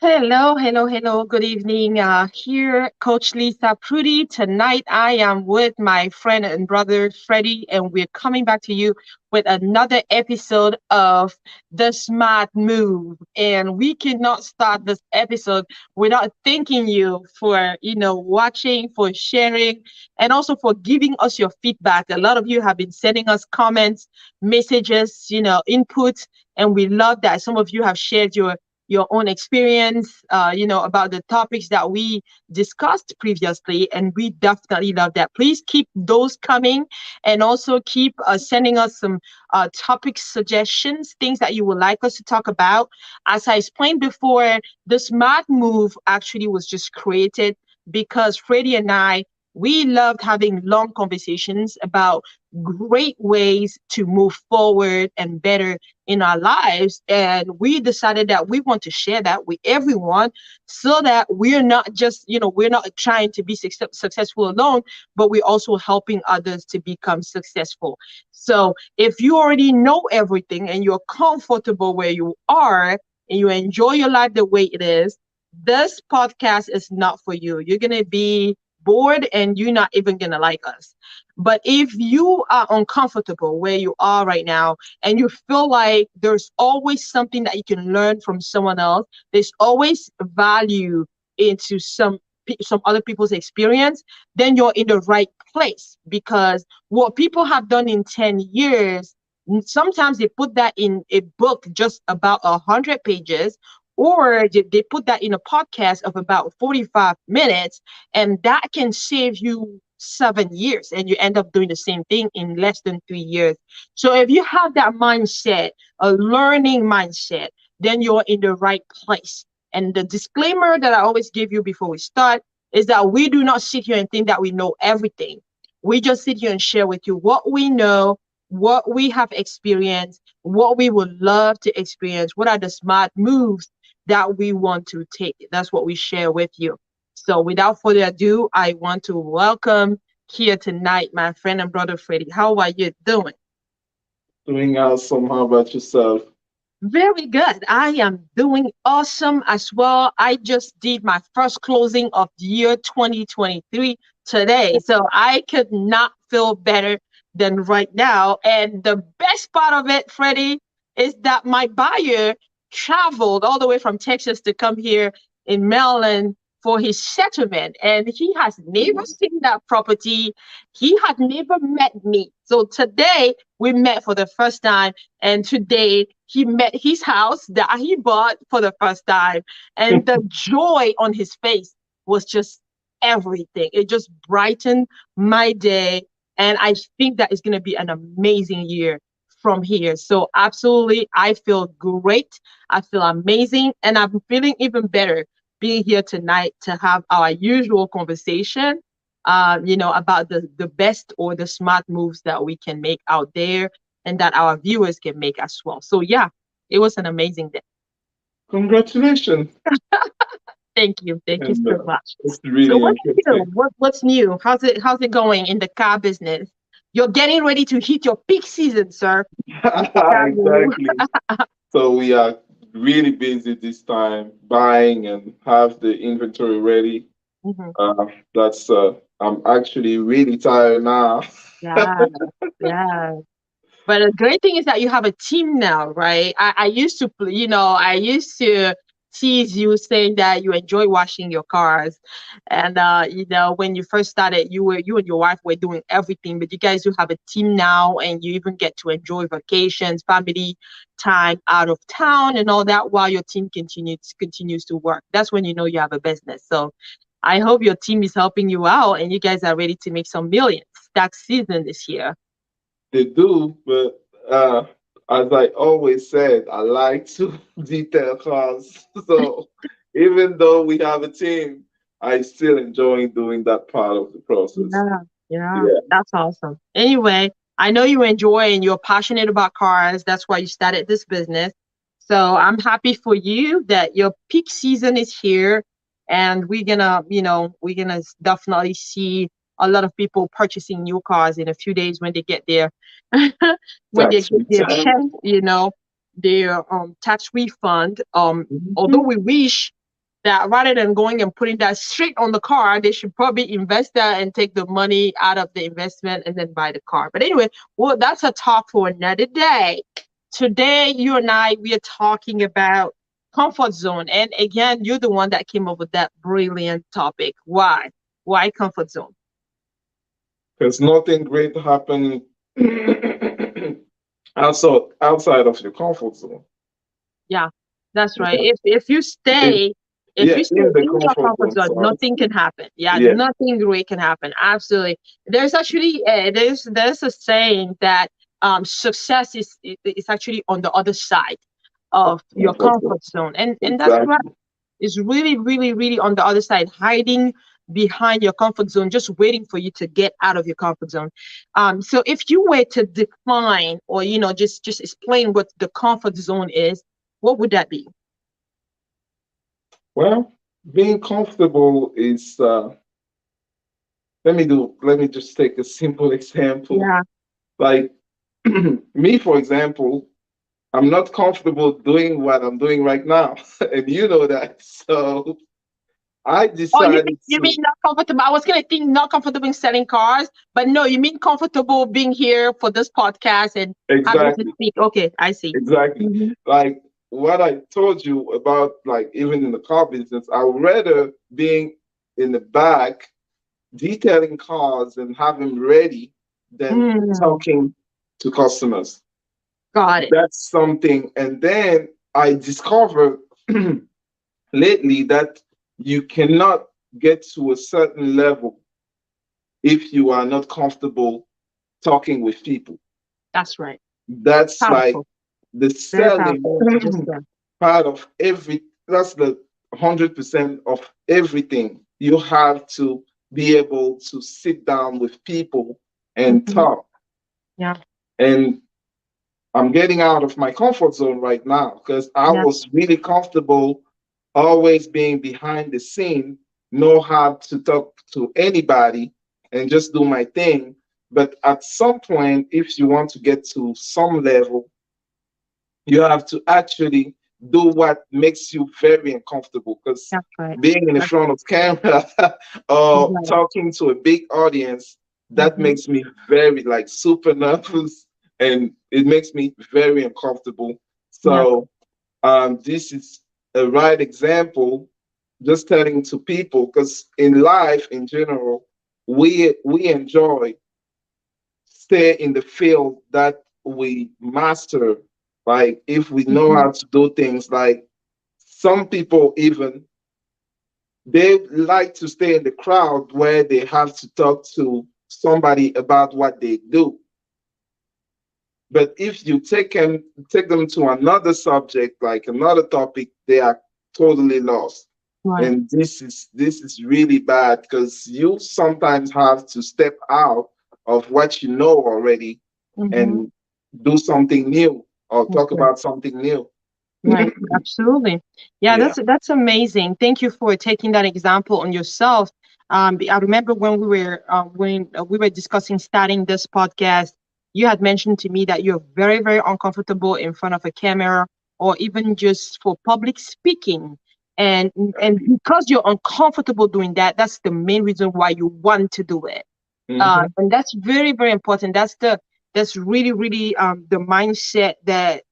Hello, hello, hello. Good evening. Here, Coach Lisa Prudy. Tonight, I am with my friend and brother Freddy, and we're coming back to you with another episode of The Smart Move. And we cannot start this episode without thanking you for, watching, for sharing, and also for giving us your feedback. A lot of you have been sending us comments, messages, input, and we love that. Some of you have shared your own experience, about the topics that we discussed previously. And we definitely love that. Please keep those coming and also keep sending us some topic suggestions, things that you would like us to talk about. As I explained before, the Smart Move actually was just created because Freddie and I, we loved having long conversations about great ways to move forward and better in our lives. And we decided that we want to share that with everyone so that we're not just, we're not trying to be successful alone, but we're also helping others to become successful. So if you already know everything and you're comfortable where you are and you enjoy your life the way it is, this podcast is not for you. You're going to be bored and you're not even going to like us. But if you are uncomfortable where you are right now and you feel like there's always something that you can learn from someone else, there's always value into some other people's experience, then you're in the right place because what people have done in 10 years, sometimes they put that in a book just about 100 pages, or they put that in a podcast of about 45 minutes, and that can save you 7 years and you end up doing the same thing in less than 3 years. So if you have that mindset, a learning mindset, then you're in the right place. And the disclaimer that I always give you before we start is that we do not sit here and think that we know everything. We just sit here and share with you what we know, what we have experienced, what we would love to experience, what are the smart moves that we want to take. That's what we share with you. So without further ado, I want to welcome here tonight my friend and brother Freddie. How are you doing? Doing awesome. How about yourself? Very good. I am doing awesome as well. I just did my first closing of the year 2023 today. So I could not feel better than right now. And the best part of it, Freddie, is that my buyer traveled all the way from Texas to come here in Maryland for his settlement. And he has never seen that property. He had never met me. So today we met for the first time. And today he met his house that he bought for the first time. And the joy on his face was just everything. It just brightened my day. And I think that is going to be an amazing year from here. So, absolutely, I feel great. I feel amazing. And I'm feeling even better being here tonight to have our usual conversation. About the best or the smart moves that we can make out there and that our viewers can make as well. So yeah, it was an amazing day. Congratulations. Thank you And so much. it's So really what's new? interesting. What's new? How's it going in the car business? You're getting ready to hit your peak season, sir. Tell you. Exactly. So we are really busy this time buying and have the inventory ready. Mhm. Uh, that's I'm actually really tired now. Yeah, yeah. But the great thing is that you have a team now, right? I used to, I used to tease you saying that you enjoy washing your cars. And, when you first started, you and your wife were doing everything, but you guys do have a team now and you even get to enjoy vacations, family time out of town and all that while your team continues to work. That's when you know you have a business. So I hope your team is helping you out and you guys are ready to make some millions tax season this year. They do, but as I always said, I like to detail cars. So even though we have a team, I still enjoy doing that part of the process. Yeah, yeah, Yeah, that's awesome. Anyway, I know you enjoy and you're passionate about cars. That's why you started this business. So I'm happy for you that your peak season is here and we're gonna definitely see a lot of people purchasing new cars in a few days when they get their when they tax get their return. check, their tax refund. Although Mhm. we wish that rather than going and putting that straight on the car, they should probably invest that and take the money out of the investment and then buy the car. But anyway, well, that's a talk for another day. Today, you and I, we are talking about comfort zone. And again, you're the one that came up with that brilliant topic. Why? Why comfort zone? There's nothing great happening outside of your comfort zone. Yeah, that's right. Yeah, If you in, stay, if yeah, you stay in the in your comfort comfort zone. zone, So nothing can happen. Yeah, yeah, nothing great can happen. Absolutely. There's actually there's a saying that success is actually on the other side of your comfort zone. comfort zone, and that's right. Exactly. It's really, really, really on the other side, hiding behind your comfort zone, just waiting for you to get out of your comfort zone. So if you were to define or just explain what the comfort zone is, what would that be? Well, being comfortable is. Let me just take a simple example. Yeah. Like me, for example, I'm not comfortable doing what I'm doing right now, and you know that. So I Oh, decided you mean to not comfortable? I was gonna think not comfortable in selling cars, but no, you mean comfortable being here for this podcast and having to exactly, speak. Okay, I see. exactly, Hmm. like what I told you about, like even in the car business, I would rather being in the back detailing cars and have them ready than Mm, talking to customers. got it. That's something. And then I discovered lately that you cannot get to a certain level if you are not comfortable talking with people. That's right. That's like Powerful. the Very selling powerful what you just said. part of every, that's the 100% of everything. You have to be able to sit down with people and Hmm. talk. Yeah. And I'm getting out of my comfort zone right now because I Yeah. was really comfortable always being behind the scene, know how to talk to anybody and just do my thing. But at some point, if you want to get to some level, you have to actually do what makes you very uncomfortable, because That's right. being in the That's front of camera or right. talking to a big audience, that Hmm. makes me very like super nervous, and it makes me very uncomfortable. Yeah. So this is a right example, just telling to people, because in life in general, we enjoy stay in the field that we master. Like if we know Hmm. how to do things, like some people even they like to stay in the crowd where they have to talk to somebody about what they do. But if you take them to another subject, like another topic, they are totally lost. Right. And this is really bad, because you sometimes have to step out of what you know already Hmm. and do something new or talk Okay. about something new. Right. Absolutely. Yeah, Yeah. that's amazing. Thank you for taking that example on yourself. I remember when we were discussing starting this podcast, you had mentioned to me that you're very, very uncomfortable in front of a camera or even just for public speaking. And and because you're uncomfortable doing that, that's the main reason why you want to do it. Hmm. And that's very, very important. That's really, really the mindset that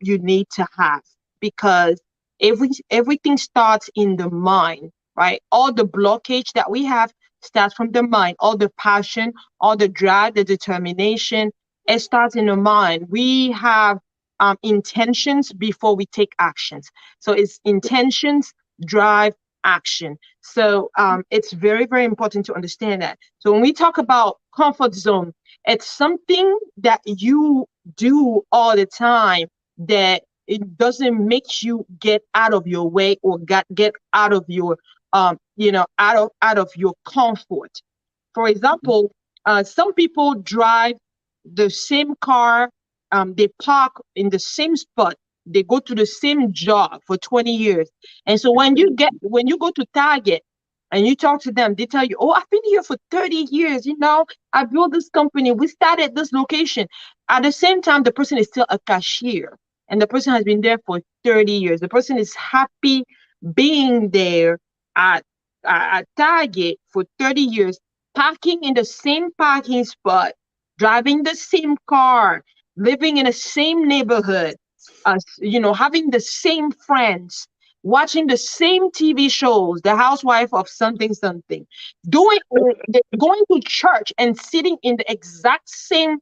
you need to have, because everything starts in the mind, right? All the blockage that we have starts from the mind. All the passion, all the drive, the determination, it starts in the mind. We have intentions before we take actions. So it's intentions, drive, action. So it's very, very important to understand that. So when we talk about comfort zone, it's something that you do all the time that it doesn't make you get out of your way or get out of your out of your comfort. For example, some people drive the same car, they park in the same spot, they go to the same job for 20 years. And so when you go to Target and you talk to them, they tell you, "Oh, I've been here for 30 years, I built this company, we started this location." At the same time, the person is still a cashier and the person has been there for 30 years. The person is happy, being there at, at Target for 30 years, parking in the same parking spot, driving the same car, living in the same neighborhood, having the same friends, watching the same TV shows, The Housewife of something something, going to church and sitting in the exact same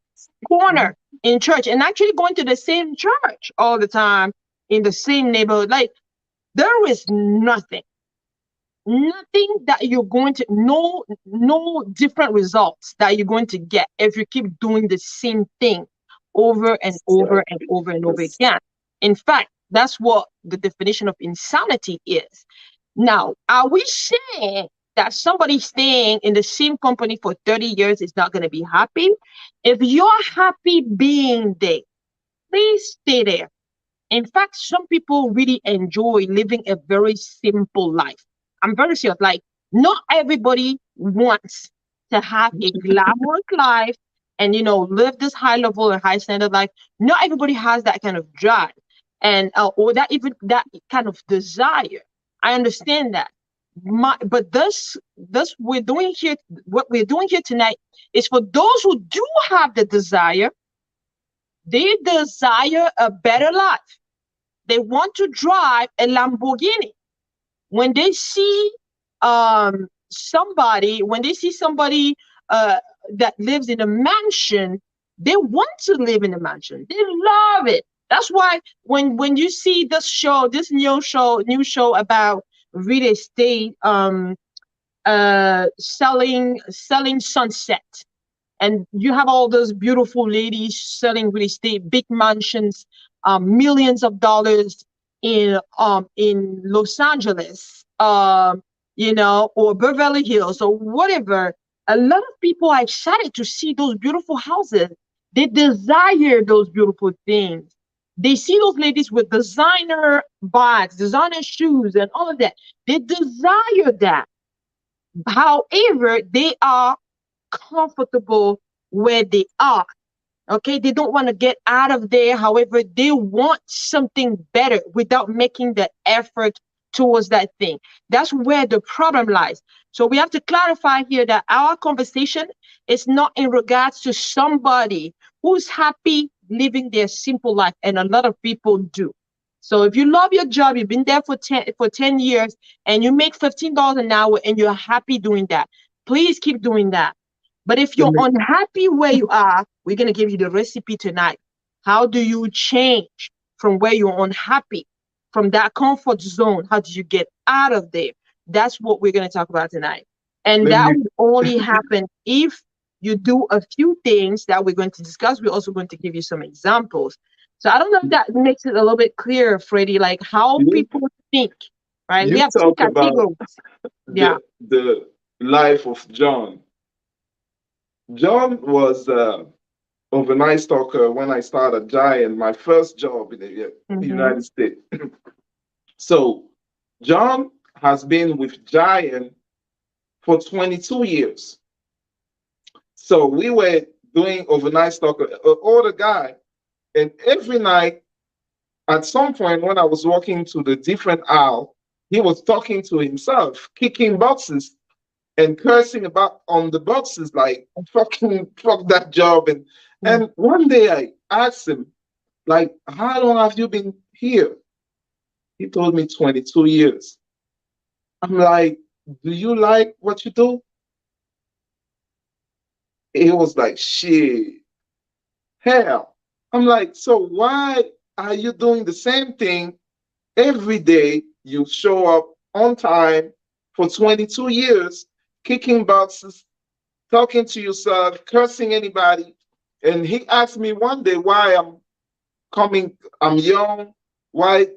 corner in church, and actually going to the same church all the time in the same neighborhood. Like, there is nothing that you're going to, no different results that you're going to get if you keep doing the same thing over and over and over and over again. In fact, that's what the definition of insanity is. Now, are we saying that somebody staying in the same company for 30 years is not going to be happy? If you're happy being there, please stay there. In fact, some people really enjoy living a very simple life. I'm very serious. Like, not everybody wants to have a glamorous life and, live this high level and high standard life. Not everybody has that kind of drive and or that even that kind of desire. I understand that. But this we're doing here, what we're doing here tonight is for those who do have the desire. They desire a better life. They want to drive a Lamborghini. When they see somebody that lives in a mansion, they want to live in a mansion. They love it. That's why when you see this new show about real estate, selling sunset, and you have all those beautiful ladies selling real estate, big mansions, millions of dollars in Los Angeles, or Beverly Hills or whatever. A lot of people are excited to see those beautiful houses. They desire those beautiful things. They see those ladies with designer bags, designer shoes, and all of that. They desire that. However, they are comfortable where they are. Okay, they don't want to get out of there. However, they want something better without making the effort towards that thing. That's where the problem lies. So we have to clarify here that our conversation is not in regards to somebody who's happy living their simple life, and a lot of people do. So if you love your job, you've been there for 10 years, and you make $15 an hour, and you're happy doing that, please keep doing that. But if you're unhappy where you are, we're going to give you the recipe tonight. How do you change from where you're unhappy, from that comfort zone? How do you get out of there? That's what we're going to talk about tonight. And Let that me will only happen if you do a few things that we're going to discuss. We're also going to give you some examples. So I don't know if that makes it a little bit clearer, Freddie, like how you, people think, right? We you have two talk about categories. Yeah. the life of John. John was overnight stalker when I started Giant, my first job in the Mm-hmm. United States. So John has been with Giant for 22 years. So we were doing overnight stalker, an older guy, and every night at some point when I was walking to the different aisle, he was talking to himself, kicking boxes and cursing about on the boxes like fucking fuck that job. And one day I asked him, like, how long have you been here? He told me 22 years. I'm like, do you like what you do? He was like, shit, hell. I'm like, so why are you doing the same thing every day? You show up on time for 22 years, kicking boxes, talking to yourself, cursing anybody. And he asked me one day why I'm young, why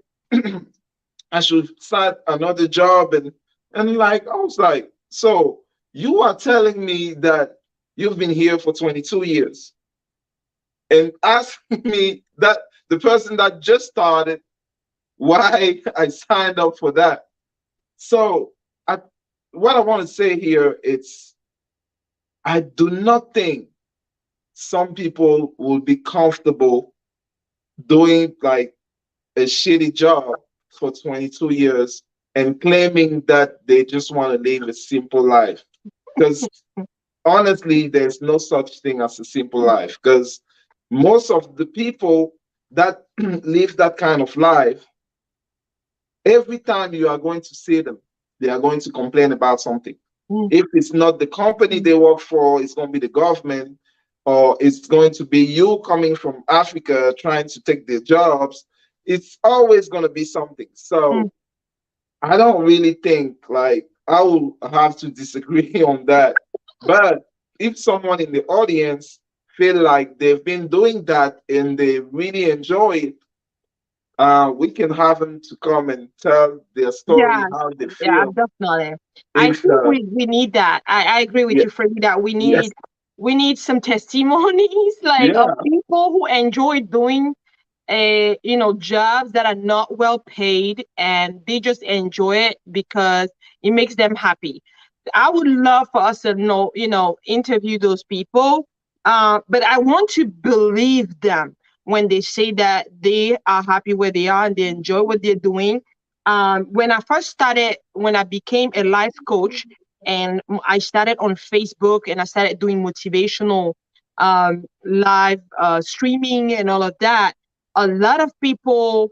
I should start another job. And like, I was like, so you are telling me that you've been here for 22 years and asking me that the person that just started, why I signed up for that. So I, what I want to say here, it's I do not think some people will be comfortable doing like a shitty job for 22 years and claiming that they just want to live a simple life. Because honestly, there's no such thing as a simple life. Because most of the people that live that kind of life, every time you are going to see them, they are going to complain about something. Mm, If it's not the company they work for, it's going to be the government, or it's going to be you coming from Africa trying to take their jobs. It's always going to be something. mm. So I don't really think like I will have to disagree on that. But if someone in the audience feel like they've been doing that and they really enjoy it, we can have them to come and tell their Yeah, story, how they yeah, feel. definitely. I If think we need that. I agree with yeah, you, Freddie, that yes, we need some testimonies like of yeah, people who enjoy doing jobs that are not well paid and they just enjoy it because it makes them happy. I would love for us to interview those people, but I want to believe them when they say that they are happy where they are and they enjoy what they're doing. When I first started, when I became a life coach, and I started on Facebook and I started doing motivational live streaming and all of that, a lot of people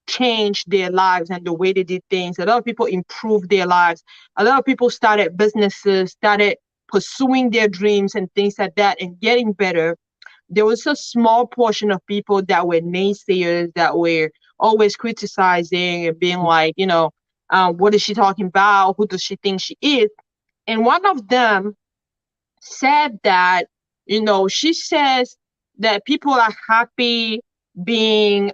changed their lives and the way they did things. A lot of people improved their lives. A lot of people started businesses, started pursuing their dreams and things like that and getting better. There was a small portion of people that were naysayers, that were always criticizing and being like, what is she talking about? Who does she think she is? And one of them said that, she says that people are happy being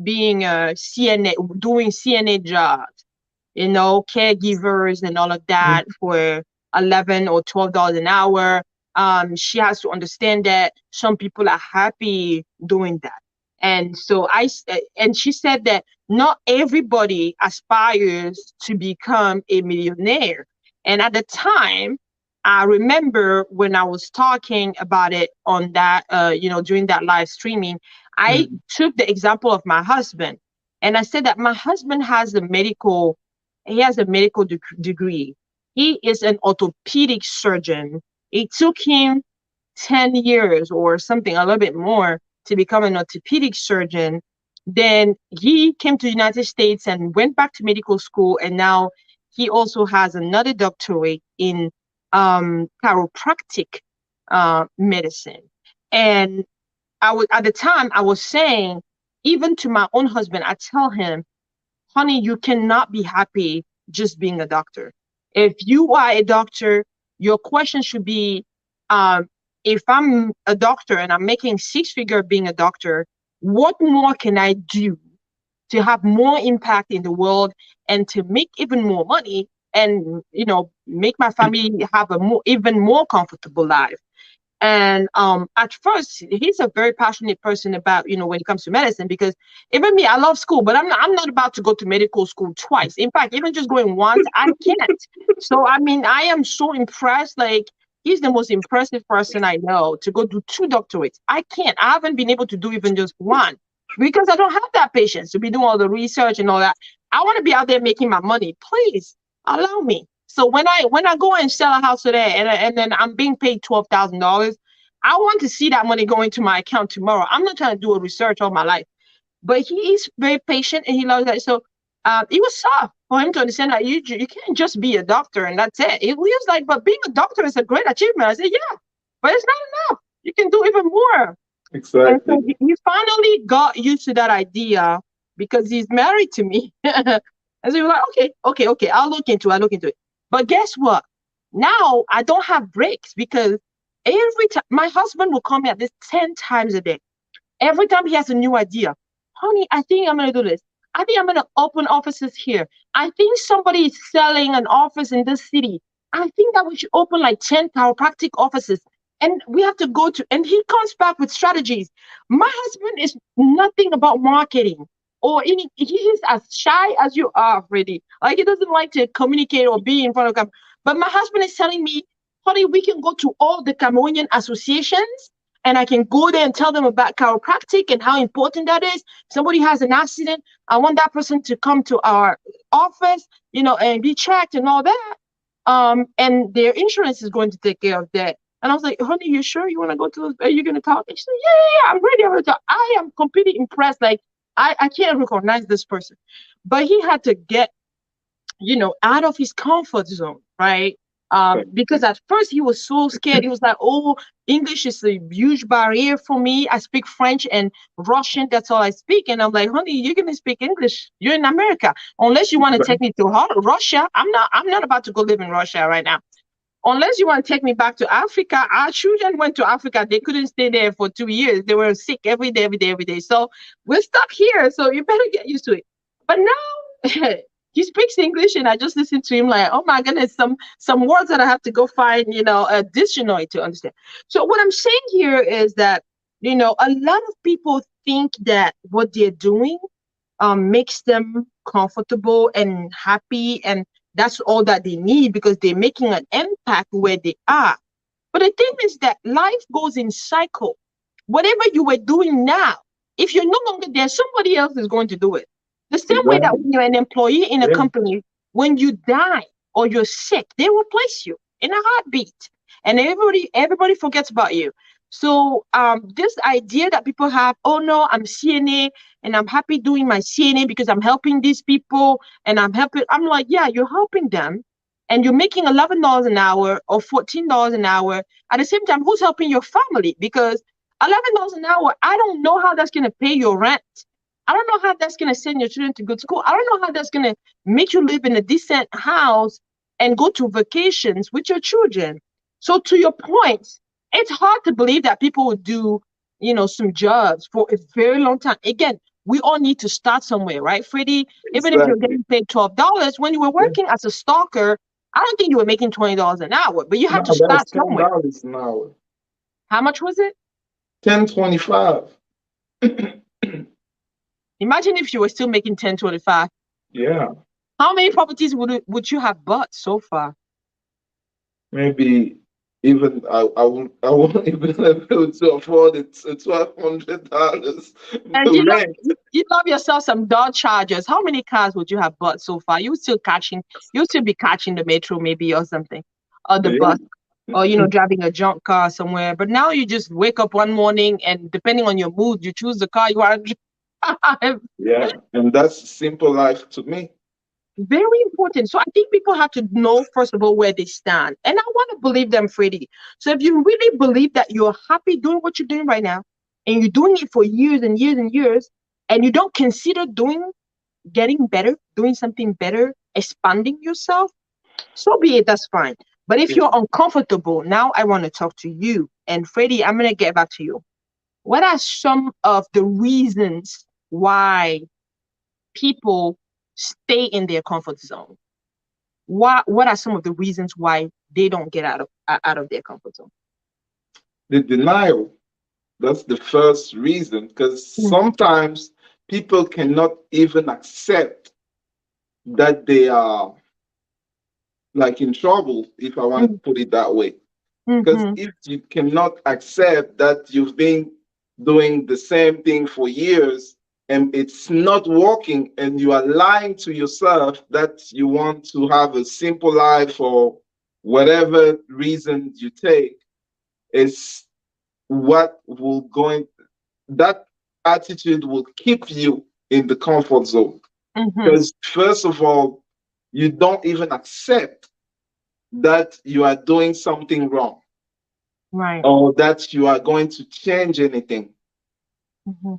CNA, doing CNA jobs, caregivers and all of that for 11 or $12 an hour. She has to understand that some people are happy doing that. And so and she said that not everybody aspires to become a millionaire. And at the time, I remember when I was talking about it on that, during that live streaming, I mhm, took the example of my husband, and I said that my husband he has a medical degree. He is an orthopedic surgeon. It took him 10 years or something, a little bit more, to become an orthopedic surgeon. Then he came to the United States and went back to medical school. And now he also has another doctorate in chiropractic medicine. And at the time, I was saying, even to my own husband, I tell him, honey, you cannot be happy just being a doctor. If you are a doctor, your question should be, um, if I'm a doctor and I'm making six figure being a doctor, what more can I do to have more impact in the world and to make even more money and make my family have a more even more comfortable life? And at first, he's a very passionate person about, when it comes to medicine, because even me, I love school, but I'm not about to go to medical school twice. In fact, even just going once, I can't. So, I mean, I am so impressed. Like, he's the most impressive person I know to go do two doctorates. I can't. I haven't been able to do even just one because I don't have that patience to be doing all the research and all that. I want to be out there making my money. Please allow me. So when I go and sell a house today and then I'm being paid $12,000, I want to see that money go into my account tomorrow. I'm not trying to do a research all my life, but he is very patient and he loves that. So it was tough for him to understand that you can't just be a doctor and that's it. He was like, but being a doctor is a great achievement. I said, yeah, but it's not enough. You can do even more. And so exactly. he finally got used to that idea because he's married to me. And so he was like, okay, I'll look into it. But guess what? Now I don't have breaks because every time my husband will call me at this 10 times a day. Every time he has a new idea, honey, I think I'm going to do this. I think I'm going to open offices here. I think somebody is selling an office in this city. I think that we should open like 10 chiropractic offices. And we have to go to, and he comes back with strategies. My husband is nothing about marketing or any, he is as shy as you are, Freddie. Like he doesn't like to communicate or be in front of camera. But my husband is telling me, honey, we can go to all the Cameroonian associations and I can go there and tell them about chiropractic and how important that is. Somebody has an accident, I want that person to come to our office, and be checked and all that. And their insurance is going to take care of that. And I was like, honey, you sure you want to go to those? Are you going to talk? And she said, yeah, yeah, yeah, I'm ready. I'm ready to talk. I am completely impressed. Like, I can't recognize this person. But he had to get out of his comfort zone, right? Because at first he was so scared. He was like, "Oh, English is a huge barrier for me. I speak French and Russian. That's all I speak." And I'm like, "Honey, you're gonna speak English. You're in America. Unless you want to take me to Russia, I'm not. I'm not about to go live in Russia right now. Unless you want to take me back to Africa." Our children went to Africa. They couldn't stay there for 2 years. They were sick every day, every day, every day. So we're stuck here. So you better get used to it. But now he speaks English, and I just listen to him like, oh my goodness, some words that I have to go find, a dictionary to understand. So what I'm saying here is that, a lot of people think that what they're doing makes them comfortable and happy, and that's all that they need because they're making an impact where they are. But the thing is that life goes in cycle. Whatever you were doing now, if you're no longer there, somebody else is going to do it. The same way that Exactly. when you're an employee in a Yeah. company, when you die or you're sick, they replace you in a heartbeat, and everybody forgets about you. So this idea that people have, oh no, I'm CNA and I'm happy doing my CNA because I'm helping these people and I'm like, yeah, you're helping them, and you're making $11 an hour or $14 an hour. At the same time, who's helping your family? Because $11 an hour, I don't know how that's going to pay your rent. I don't know how that's going to send your children to good school. I don't know how that's going to make you live in a decent house and go to vacations with your children. So, to your point, it's hard to believe that people would do, some jobs for a very long time. Again, we all need to start somewhere, right, Freddie? Even if you're Exactly. getting paid $12, when you were Yeah. working as a stalker, I don't think you were making $20 an hour, but you No, had to that's start ten somewhere. dollars an hour. How much was it? 10.25. Imagine if you were still making 10.25. Yeah. How many properties would you have bought so far? Maybe even I won't even be able to afford it. $1,200 And rent. you love yourself some Dodge Chargers. How many cars would you have bought so far? You still be catching the metro maybe or something, or the Yeah. bus, or driving a junk car somewhere. But now you just wake up one morning and depending on your mood, you choose the car you want to drive. Yeah. And that's simple life to me. Very important. So I think people have to know first of all where they stand, and I want to believe them, Freddie. So if you really believe that you're happy doing what you're doing right now, and you're doing it for years and years and years, and you don't consider getting better, doing something better, expanding yourself, so be it. That's fine. But if Yeah. you're uncomfortable, now I want to talk to you. And Freddie, I'm gonna get back to you. What are some of the reasons why people stay in their comfort zone? What are some of the reasons why they don't get out of their comfort zone? The denial. That's the first reason. Because Mm. sometimes people cannot even accept that they are like in trouble, if I want to Mm. put it that way. Because Mm-hmm. if you cannot accept that you've been doing the same thing for years and it's not working, and you are lying to yourself that you want to have a simple life for whatever reason you take, is what will going that attitude will keep you in the comfort zone. Mm-hmm. Because first of all, you don't even accept that you are doing something wrong Right. or that you are going to change anything. Mm-hmm.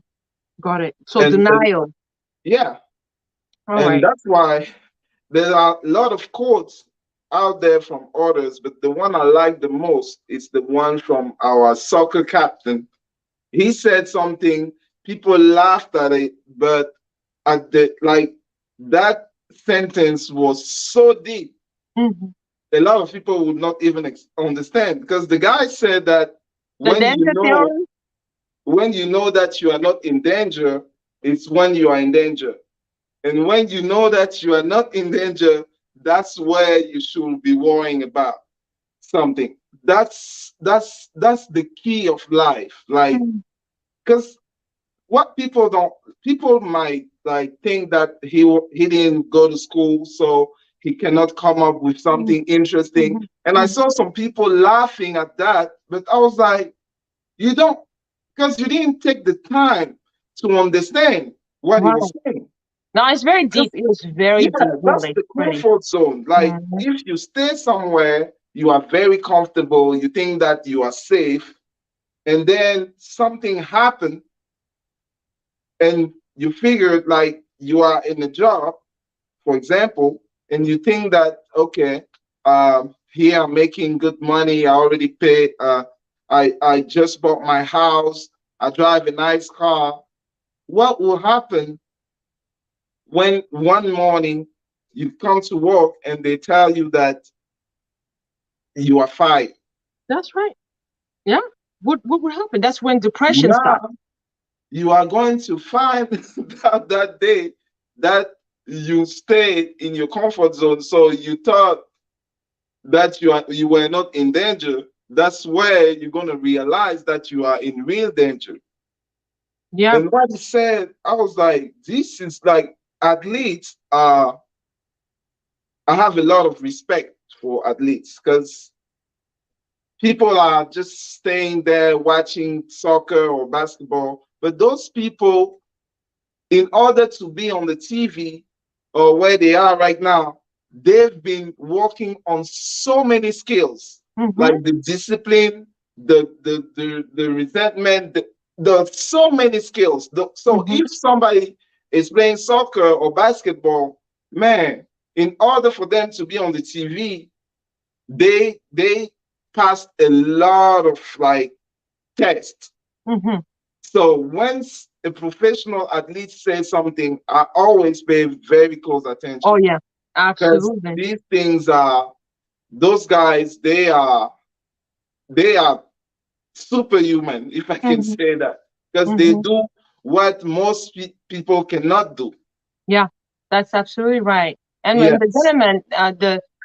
Got it. So And denial. yeah, All and right. that's why there are a lot of quotes out there from others, but the one I like the most is the one from our soccer captain. He said something, people laughed at it, but at the like that sentence was so deep. Mm-hmm. A lot of people would not even understand, because the guy said that The when you danger know theory. when you know that you are not in danger, it's when you are in danger. And when you know that you are not in danger, that's where you should be worrying about something. that's the key of life. Like, Mm, because what people don't, people might like think that he didn't go to school, so he cannot come up with mm, something interesting. mhm, And I mhm. saw some people laughing at that, but I was like, you don't, because you didn't take the time to understand what he Right. was saying. No, it's very deep. 'Cause, It was very yeah, deep, that's really, the Freddie. comfort zone. Like, Mhm. if you stay somewhere, you are very comfortable, you think that you are safe, and then something happened, and you figured like you are in a job, for example, and you think that, okay, here I'm making good money, I already paid, I just bought my house, I drive a nice car. What will happen when one morning you come to work and they tell you that you are fired? That's right. Yeah. What would happen? That's when depression Now starts. you are going to find that that day that you stayed in your comfort zone, so you thought that you were not in danger. That's where you're going to realize that you are in real danger. Yeah. And what he said, I was like, this is like athletes. I have a lot of respect for athletes because people are just staying there watching soccer or basketball, but those people, in order to be on the TV or where they are right now, they've been working on so many skills, like Mm-hmm. the discipline, the resentment, the so many skills. So Mm-hmm. if somebody is playing soccer or basketball, man, in order for them to be on the TV, they passed a lot of like tests. Mm-hmm. So once a professional athlete says something, I always pay very close Oh attention yeah. because Absolutely. these things are, those guys, they are superhuman, if I can Mm-hmm. say that, because they Mm-hmm. do what most people cannot do. Yeah, that's absolutely right. And when the Yes, gentleman,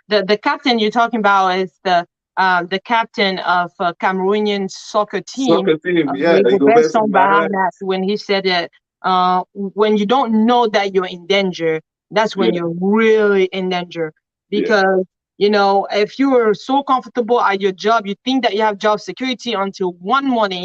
the captain you're talking about is the captain of Cameroonian soccer team, soccer team, yeah, Rigobert Rigobert Song Song. that when he said that when you don't know that you're in danger, that's when Yeah, you're really in danger. yeah, Because if you're so comfortable at your job, you think that you have job security until one morning,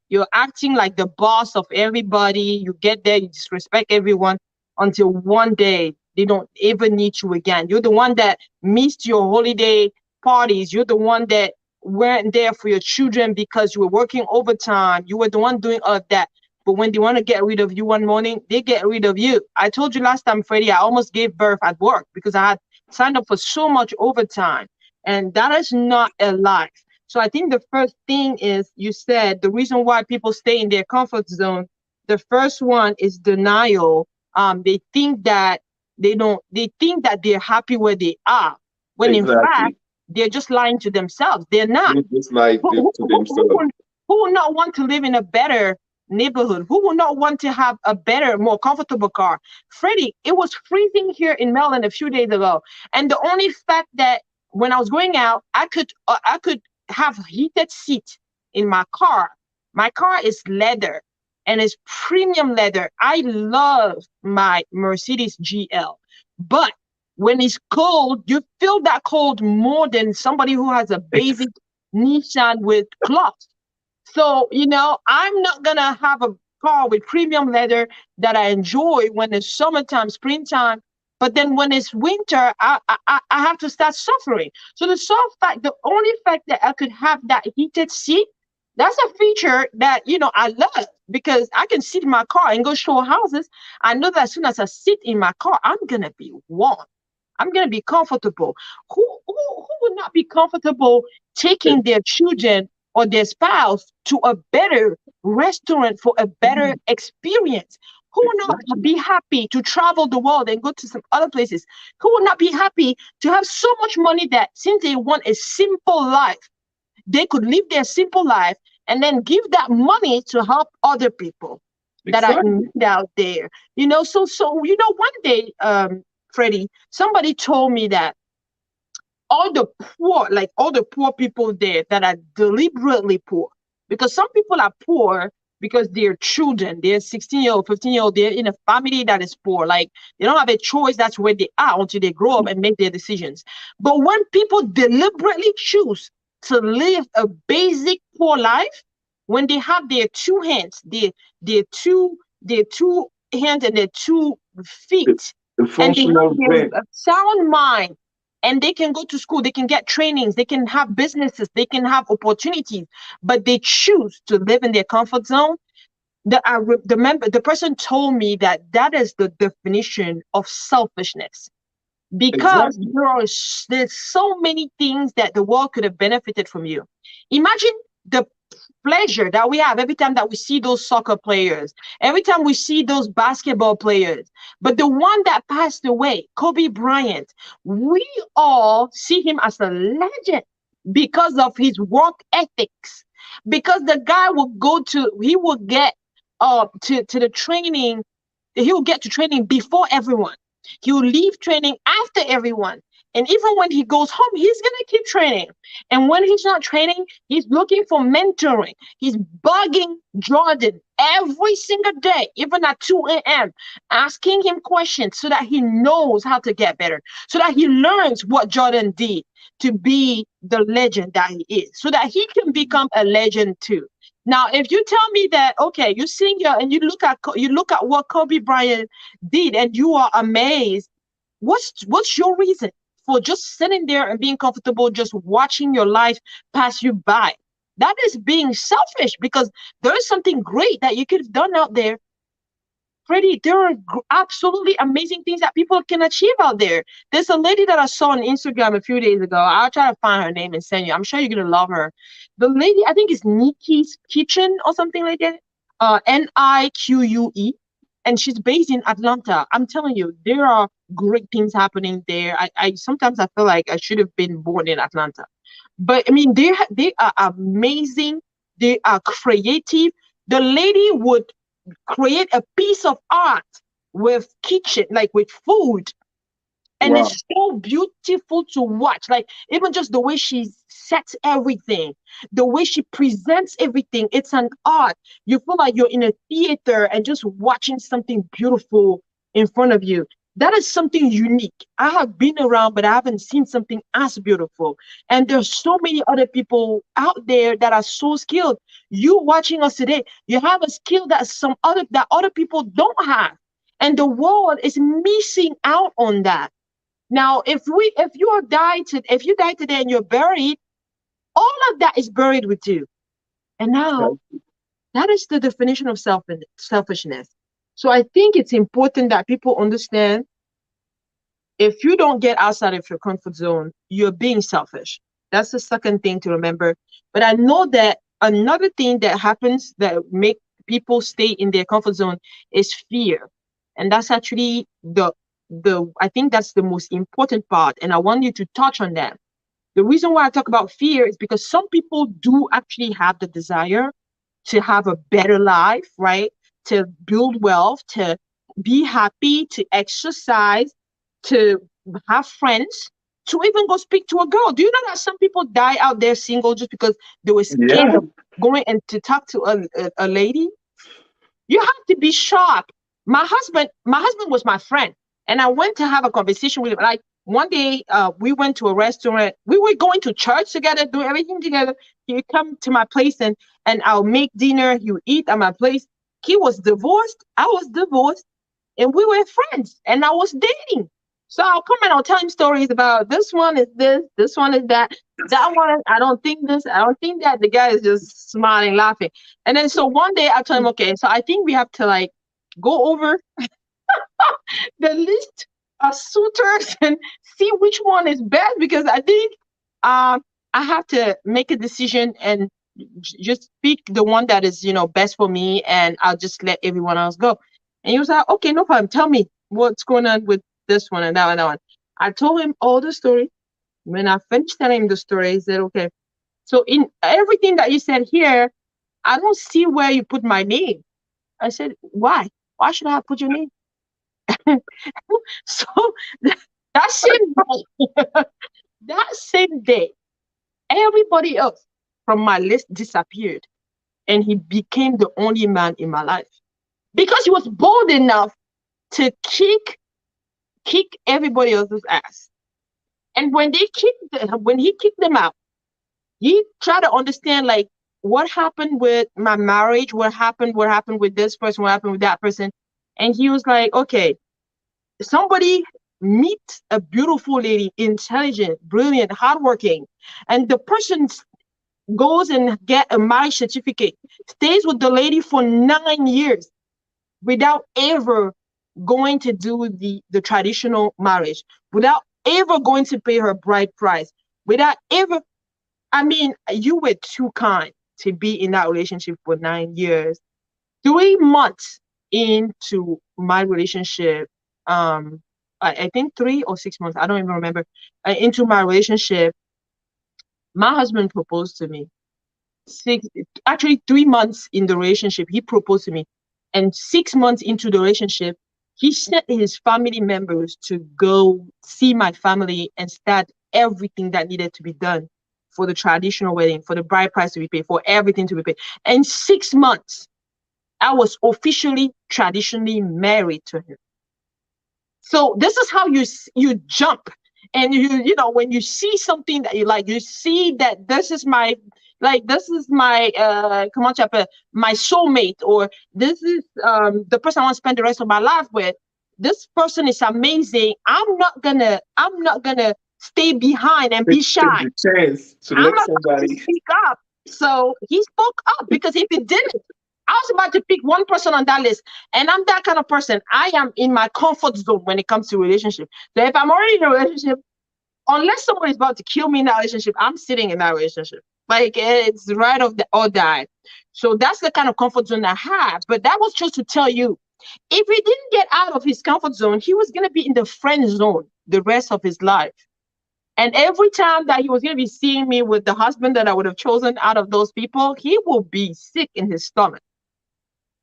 you're acting like the boss of everybody. You get there, you disrespect everyone until one day they don't ever need you again. You're the one that missed your holiday parties. You're the one that weren't there for your children because you were working overtime. You were the one doing all of that. But when they want to get rid of you one morning, they get rid of you. I told you last time, Freddie, I almost gave birth at work because I had signed up for so much overtime. And that is not a life. So I think the first thing is you said the reason why people stay in their comfort zone. The first one is denial. They think that they're happy where they are, when in fact exactly. they're just lying to themselves. They're not. They just like who, who, to who, who, themselves. would, who would not want to live in a better neighborhood? Who would not want to have a better, more comfortable car? Freddie, it was freezing here in Maryland a few days ago, and the only fact that when I was going out, I could have heated seat in my car. My car is leather, and it's premium leather. I love my Mercedes GL, but when it's cold, you feel that cold more than somebody who has a basic Nissan with cloth. So, I'm not gonna have a car with premium leather that I enjoy when it's summertime, springtime. But then when it's winter, I have to start suffering. So the only fact that I could have that heated seat, that's a feature that, I love because I can sit in my car and go show houses. I know that as soon as I sit in my car, I'm gonna be warm. I'm gonna be comfortable. Who would not be comfortable taking their children or their spouse to a better restaurant for a better experience? Who will not Exactly. be happy to travel the world and go to some other places? Who will not be happy to have so much money that since they want a simple life, they could live their simple life and then give that money to help other people that are in Exactly. need out there. So one day, Freddie, somebody told me that all the poor, like all the poor people there that are deliberately poor. Because some people are poor because they're children, they're 16-year-old, 15-year-old, they're in a family that is poor. Like they don't have a choice, that's where they are until they grow up and make their decisions. But when people deliberately choose to live a basic poor life, when they have their two hands, their two hands and their two The, feet, the and they have functional their brain. sound mind, and they can go to school, they can get trainings, they can have businesses, they can have opportunities, but they choose to live in their comfort zone. The person told me that that is the definition of selfishness, because Exactly. there's so many things that the world could have benefited from you. Imagine the pleasure that we have every time that we see those soccer players, every time we see those basketball players. But the one that passed away, Kobe Bryant, we all see him as a legend because of his work ethics. Because the guy will go to, he will get to the training, he will get to training before everyone. He will leave training after everyone. And even when he goes home, he's going to keep training. And when he's not training, he's looking for mentoring. He's bugging Jordan every single day, even at 2 a.m., asking him questions so that he knows how to get better, so that he learns what Jordan did to be the legend that he is, so that he can become a legend too. Now, if you tell me that, okay, you sing your and you look at what Kobe Bryant did, and you are amazed, what's your reason for just sitting there and being comfortable, just watching your life pass you by? That is being selfish, because there is something great that you could have done out there. Freddie, there are absolutely amazing things that people can achieve out there. There's a lady that I saw on Instagram a few days ago. I'll try to find her name and send you. I'm sure you're gonna love her. The lady, I think it's Nikki's Kitchen or something like that. Nique, and she's based in Atlanta. I'm telling you, there are great things happening there. I sometimes I feel like I should have been born in Atlanta. But I mean, they are amazing. They are creative. The lady would create a piece of art with kitchen, like with food, and Wow. it's so beautiful to watch. Like even just the way she sets everything, the way she presents everything, it's an art. You feel like you're in a theater and just watching something beautiful in front of you. That is something unique. I have been around, but I haven't seen something as beautiful. And there's so many other people out there that are so skilled. You watching us today, you have a skill that other people don't have. And the world is missing out on that. Now, if you die today and you're buried, all of that is buried with you. And now that is the definition of selfishness. So I think it's important that people understand, if you don't get outside of your comfort zone, you're being selfish. That's the second thing to remember. But I know that another thing that happens that make people stay in their comfort zone is fear. And that's actually the I think that's the most important part. And I want you to touch on that. The reason why I talk about fear is because some people do actually have the desire to have a better life, right? To build wealth, to be happy, to exercise, to have friends, to even go speak to a girl. Do you know that some people die out there single just because they were scared Yeah. of going and to talk to a lady? You have to be sharp. My husband was my friend, and I went to have a conversation with him. Like one day, we went to a restaurant. We were going to church together, do everything together. He would come to my place, and I'll make dinner. He would eat at my place. He was divorced. I was divorced, and we were friends, and I was dating. So I'll come and I'll tell him stories about this one is this one is that, that one is, I don't think this, I don't think that. The guy is just smiling, laughing. And then so one day I told him, okay, so I think we have to like go over the list of suitors and see which one is best, because I think I have to make a decision and just pick the one that is, best for me, and I'll just let everyone else go. And he was like, okay, no problem. Tell me what's going on with this one and that one and that one. I told him all the story. When I finished telling him the story, he said, okay, so in everything that you said here, I don't see where you put my name. I said, why? Why should I put your name? So that's it. That same day, everybody else from my list disappeared, and he became the only man in my life because he was bold enough to kick everybody else's ass. And when he kicked them out, he tried to understand like what happened with my marriage, what happened with this person, what happened with that person. And he was like, okay, somebody meet a beautiful lady, intelligent, brilliant, hardworking, and the person goes and get a marriage certificate, stays with the lady for 9 years without ever going to do the traditional marriage, without ever going to pay her bride price, without ever. I mean, you were too kind to be in that relationship for 9 years. 3 months into my relationship, I think 3 or 6 months, I don't even remember, into my relationship, my husband proposed to me. Six, actually 3 months in the relationship, he proposed to me. And 6 months into the relationship, he sent his family members to go see my family and start everything that needed to be done for the traditional wedding, for the bride price to be paid, for everything to be paid. And 6 months, I was officially traditionally married to him. So this is how you jump, and when you see something that you like, you see that this is my come on, chapter, my soulmate, or this is the person I want to spend the rest of my life with. This person is amazing. I'm not gonna stay behind and be Take shy. the chance to I'm let not going to somebody. speak up. So he spoke up because if he didn't, I was about to pick one person on that list. And I'm that kind of person. I am in my comfort zone when it comes to relationship. So if I'm already in a relationship, unless someone is about to kill me in that relationship, I'm sitting in that relationship. Like it's right of the or die. So that's the kind of comfort zone I have. But that was just to tell you, if he didn't get out of his comfort zone, he was gonna be in the friend zone the rest of his life. And every time that he was going to be seeing me with the husband that I would have chosen out of those people, he will be sick in his stomach.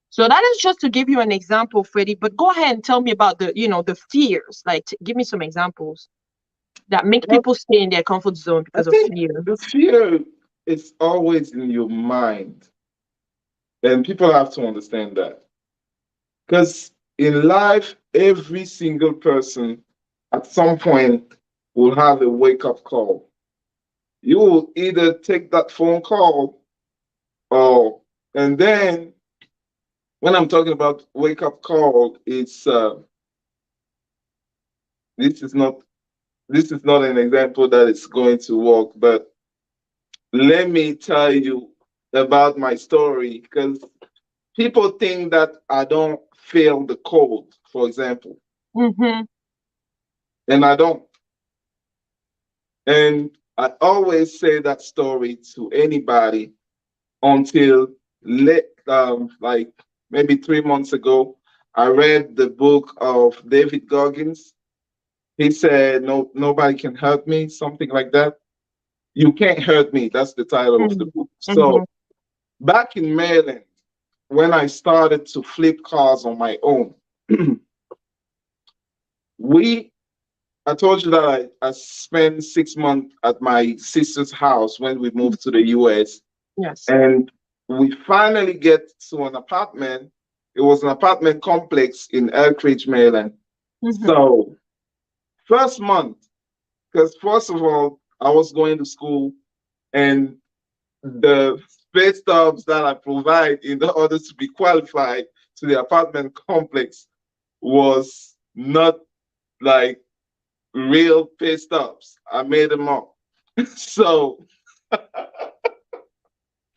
So that is just to give you an example, Freddie. But go ahead and tell me about the fears. Like, give me some examples that make Well, people stay in their comfort zone I because of think fear. the fear is always in your mind, and people have to understand that. Because in life, every single person at some point will have a wake up call. You will either take that phone call or, and then when I'm talking about wake up call, it's this is not this is not an example that is going to work, but let me tell you about my story because people think that I don't feel the cold, for example, Mm-hmm. and I don't. And I always say that story to anybody until like maybe 3 months ago, I read the book of David Goggins. He said, "No, nobody can hurt me," something like that. You can't hurt me. That's the title of the book. Mm-hmm. So back in Maryland, when I started to flip cars on my own, we I told you that I spent 6 months at my sister's house when we moved to the US. Yes. And we finally get to an apartment. It was an apartment complex in Elkridge, Maryland. Mm-hmm. So, first month, because first of all, I was going to school and the space stubs that I provide in order to be qualified to the apartment complex was not like real pay stubs. I made them up. So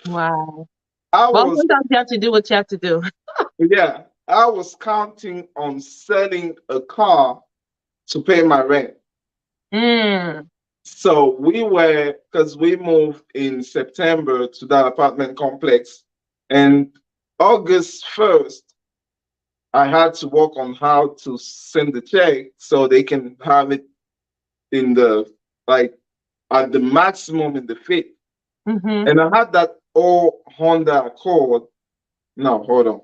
Wow. I Well, was, sometimes you have to do what you have to do. yeah, I was counting on selling a car to pay my rent. Mm. So because we moved in September to that apartment complex, and August 1st, I had to work on how to send the check so they can have it in like, at the maximum in the fit. Mm-hmm. And I had that old Honda Accord. No, hold on.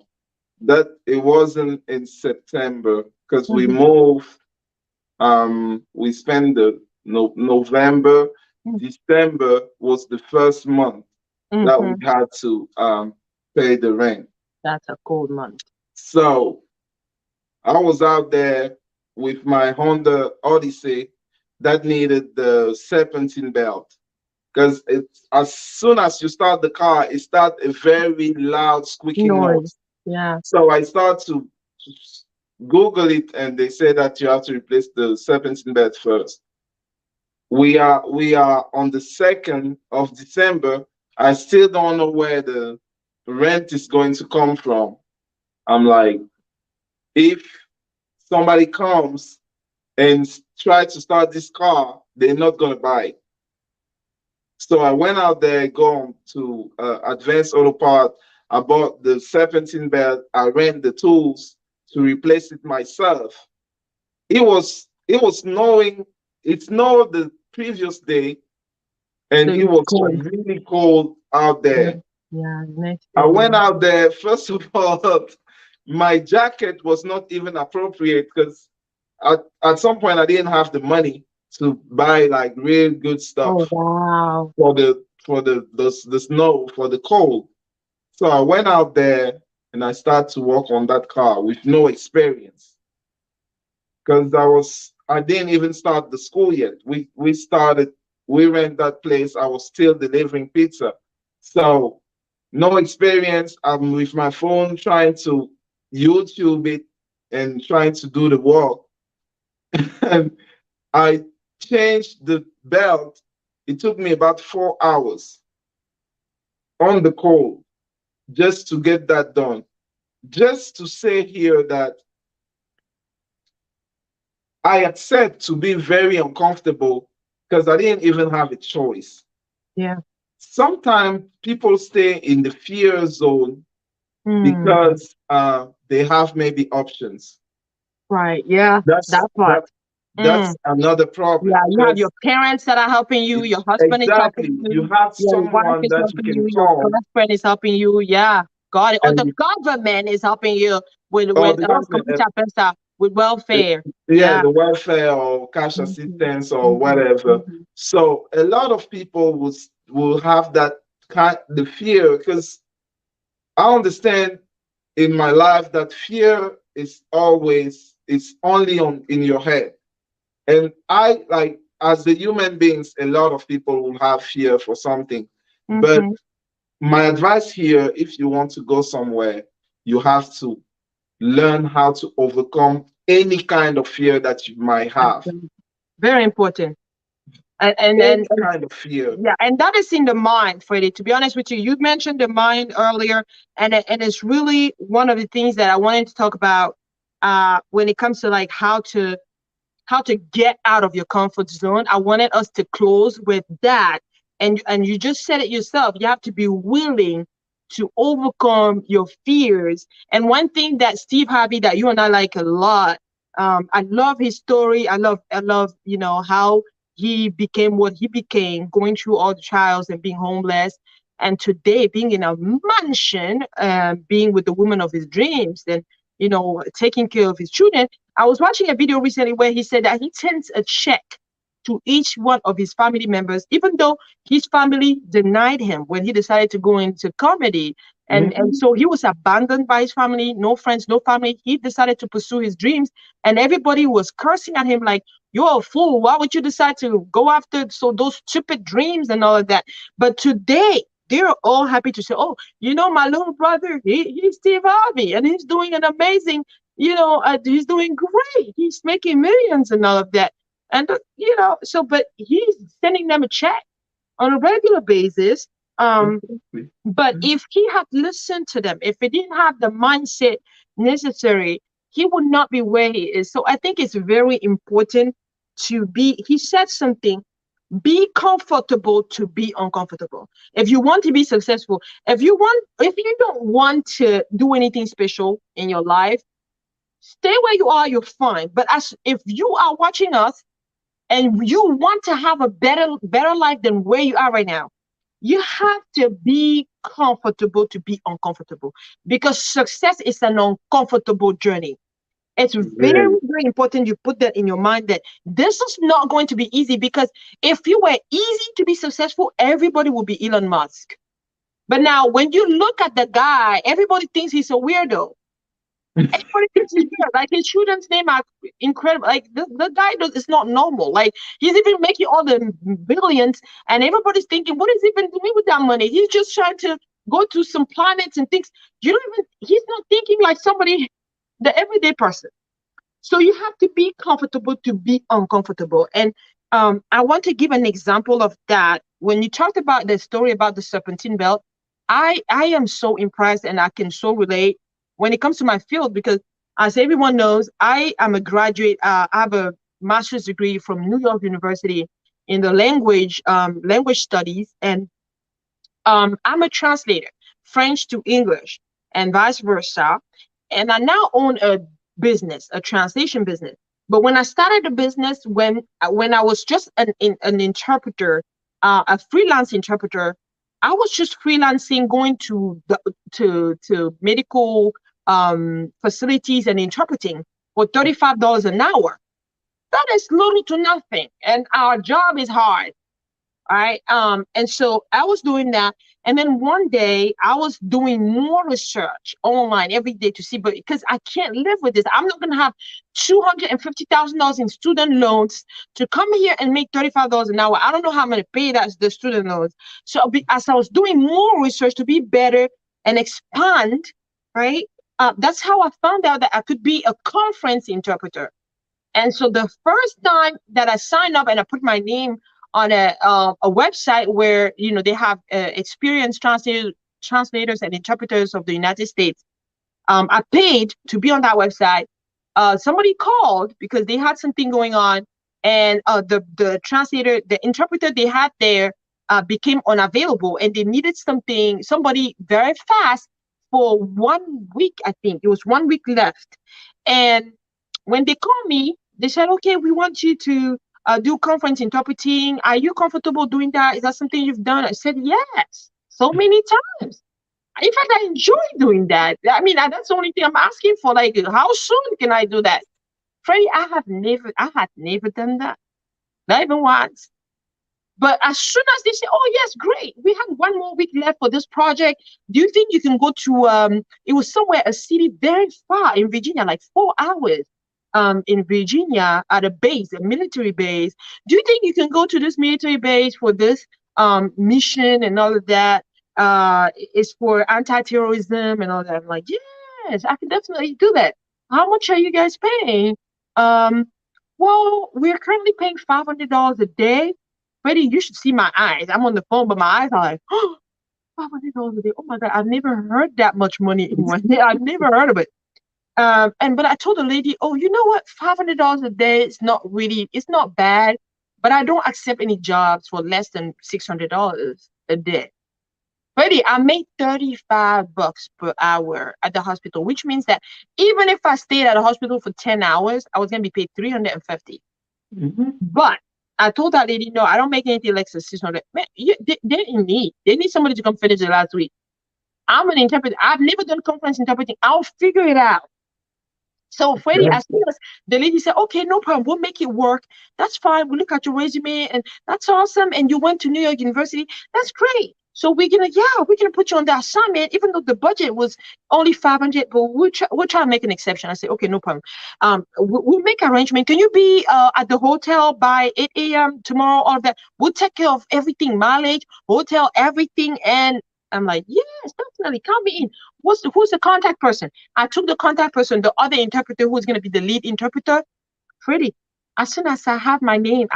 That it wasn't in September because we Mm-hmm. moved. We spent no, November, Mm. December was the first month that we Mm-hmm. had to pay the rent. That's a cold month. So I was out there with my Honda Odyssey that needed the serpentine belt because it's as soon as you start the car, it starts a very loud squeaking Noise. noise. Yeah. So I start to Google it, and they say that you have to replace the serpentine belt first. We are on the 2nd of December. I still don't know where the rent is going to come from. I'm like, if somebody comes and try to start this car, they're not gonna buy it. So I went out there, going to Advanced Auto Part. I bought the serpentine belt. I rent the tools to replace it myself. It was knowing it snowed the previous day, So and it it's was cold. really cold out Yeah. there. Yeah. Next I day. went out there. First of all, my jacket was not even appropriate because at some point I didn't have the money to buy like real good Oh stuff wow. for the snow, for the cold. So I went out there and I started to work on that car with no experience because I didn't even start the school yet. We rent that place. I was still delivering pizza. So no experience. I'm with my phone trying to YouTube it and trying to do the work. And I changed the belt. It took me about 4 hours on the cold just to get that done. Just to say here that I accept to be very uncomfortable because I didn't even have a choice. Yeah. Sometimes people stay in the fear zone Hmm. because they have maybe options. Right. Yeah. That's That part. that Mm. that's another Yeah. problem You have your because parents that are helping you. Your husband is helping exactly, you you. have Your wife someone is that you helping you. can Your call, girlfriend is helping you. Yeah. Got it. Or the and government is helping you with or with the government, computer pesa, with welfare. yeah, Yeah. the welfare or cash Mhm. assistance or Mhm. whatever. Mhm. So a lot of people will have that kind the fear because I understand in my life that fear is always it's only on in your head. And I like as the human beings, a lot of people will have fear for something. But Mhm. my advice here, if you want to go somewhere, you have to learn how to overcome any kind of fear that you might have. Absolutely. Very important. Any kind of fear. Yeah, and that is in the mind, Freddie. To be honest with you, you mentioned the mind earlier, and it's really one of the things that I wanted to talk about when it comes to like how to get out of your comfort zone. I wanted us to close with that. And you just said it yourself. You have to be willing to overcome your fears. And one thing that Steve Harvey that you and I like a lot, I love his story. I love, how he became what he became, going through all the trials and being homeless. And today being in a mansion, being with the woman of his dreams and taking care of his children. I was watching a video recently where he said that he sends a check to each one of his family members, even though his family denied him when he decided to go into comedy. And Mhm. so he was abandoned by his family, no friends, no family. He decided to pursue his dreams, and everybody was cursing at him like, "You're a fool. Why would you decide to go after those stupid dreams and all of that?" But today, they're all happy to say, "Oh, my little brother, he's Steve Harvey, and he's doing an amazing he's doing great. He's making millions and all of that. And, but he's sending them a check on a regular basis. Um, Exactly. but if he had listened to them, if he didn't have the mindset necessary, he would not be where he is. So I think it's very important he said something, be comfortable to be uncomfortable. If you want to be successful, if you don't want to do anything special in your life, stay where you are, you're fine. But as if you are watching us and you want to have a better life than where you are right now, you have to be comfortable to be uncomfortable, because success is an uncomfortable journey. It's very, Very. very important you put that in your mind that this is not going to be easy because if you were easy to be successful, everybody would be Elon Musk. But now when you look at the guy, everybody thinks he's a weirdo. Everybody thinks he's weird. Like his children's name are incredible. Like the guy does is not normal. Like he's even making all the billions, and everybody's thinking, what is he even doing with that money? He's just trying to go to some planets and things. You don't even. He's not thinking like somebody, the everyday person. So you have to be comfortable to be uncomfortable. And I want to give an example of that. When you talked about the story about the serpentine belt, I am so impressed and I can so relate when it comes to my field because as everyone knows, I am a graduate. I have a master's degree from New York University in the language studies, and I'm a translator, French to English and vice versa. And I now own a business, a translation business. But when I started the business, when I was just an interpreter, a freelance interpreter, I was just freelancing, going to to medical facilities and interpreting for $35 an hour. That is little to nothing, and our job is hard. All right. And so I was doing that. And then one day I was doing more research online every day to see, but because I can't live with this, I'm not gonna have $250,000 in student loans to come here and make $35 an hour. I don't know how I'm gonna pay that the student loans. So as I was doing more research to be better and expand, right? That's how I found out that I could be a conference interpreter. And so the first time that I signed up and I put my name on a website where they have experienced translators and interpreters of the United States, I paid to be on that website. Somebody called because they had something going on, and the interpreter they had there became unavailable, and they needed somebody very fast for 1 week. I think it was 1 week left, and when they called me, they said, "Okay, we want you to do conference interpreting. Are you comfortable doing that? Is that something you've done?" I said, "Yes, so many times. In fact, I enjoy doing that. I mean, that's the only thing I'm asking for. Like, how soon can I do that?" Freddie, I had never done that, not even once. But as soon as they say, "Oh yes, great, we have 1 more week left for this project. Do you think you can go to it was somewhere, a city very far in Virginia, like 4 hours in Virginia at a base, a military base. Do you think you can go to this military base for this mission and all of that? It's for anti-terrorism and all that." I'm like, "Yes, I can definitely do that. How much are you guys paying?" Um, well, we're currently paying $500 a day. Freddie, you should see my eyes. I'm on the phone, but my eyes are like, "Oh, $500 a day. Oh my God, I've never heard that much money in one day. I've never heard of it." And but I told the lady, "Oh, you know what? $500 a day is not really, it's not bad, but I don't accept any jobs for less than $600 a day." Freddie, I made 35 bucks per hour at the hospital, which means that even if I stayed at the hospital for 10 hours, I was gonna be paid 350. Mhm. But I told that lady, "No, I don't make anything less than 600." Man, they're in need. They need somebody to come finish the last week. I'm an interpreter. I've never done conference interpreting. I'll figure it out. So Freddie, Okay. as soon as the lady said, "Okay, no problem, we'll make it work. That's fine. We look at your resume and that's awesome. And you went to New York University. That's great. So we're gonna put you on the assignment, even though the budget was only 500, but we'll try to make an exception." I said, "Okay, no problem. We'll make arrangement. Can you be at the hotel by 8 a.m. tomorrow? All of that. We'll take care of everything, mileage, hotel, everything." And I'm like, "Yes, definitely. Count me in. Who's the contact person?" I took the contact person, the other interpreter who's going to be the lead interpreter, Freddie. As soon as I had my name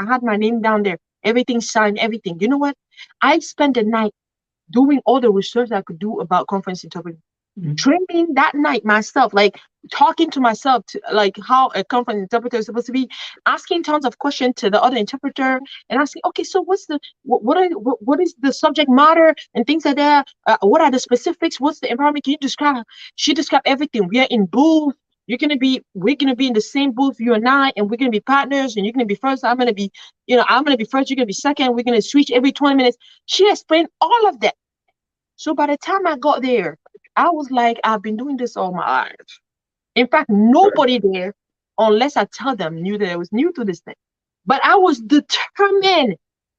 down there, everything signed, everything. You know what? I spent the night doing all the research I could do about conference interpreting, Mhm. training that night myself, like talking to myself to like how a conference interpreter is supposed to be, asking tons of questions to the other interpreter and asking, "Okay, so what is the subject matter and things like that? What are the specifics? What's the environment? Can you describe?" She described everything. We are in booth. We're gonna be in the same booth, you and I, and we're gonna be partners. And you're gonna be first. I'm gonna be first. You're gonna be second. We're gonna switch every 20 minutes. She explained all of that. So by the time I got there, I was like, I've been doing this all my life. In fact, Right. nobody there, unless I tell them, knew that I was new to this thing. But I was determined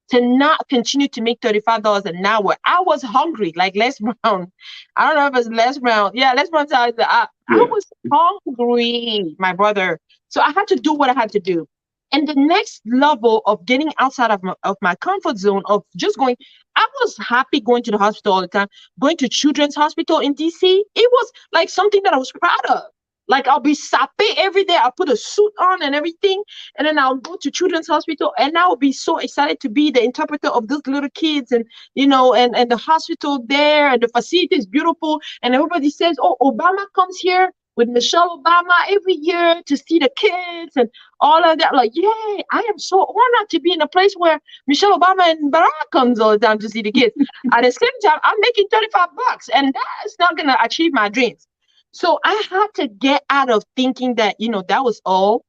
to not continue to make $35 an hour. I was hungry, like Les Brown. I don't know if it's Les Brown. Yeah, Les Brown said I Yeah. was hungry, my brother. So I had to do what I had to do. And the next level of getting outside of my comfort zone of just going, I was happy going to the hospital all the time, going to Children's Hospital in DC. It was like something that I was proud of. Like I'll be sape every day. I'll put a suit on and everything. And then I'll go to Children's Hospital and I'll be so excited to be the interpreter of those little kids and and the hospital there and the facility is beautiful. And everybody says, oh, Obama comes here with Michelle Obama every year to see the kids and all of that. Like, yay, I am so honored to be in a place where Michelle Obama and Barack comes all the time to see the kids. At the same time, I'm making $35 and that's not gonna achieve my dreams. So I had to get out of thinking that, that was all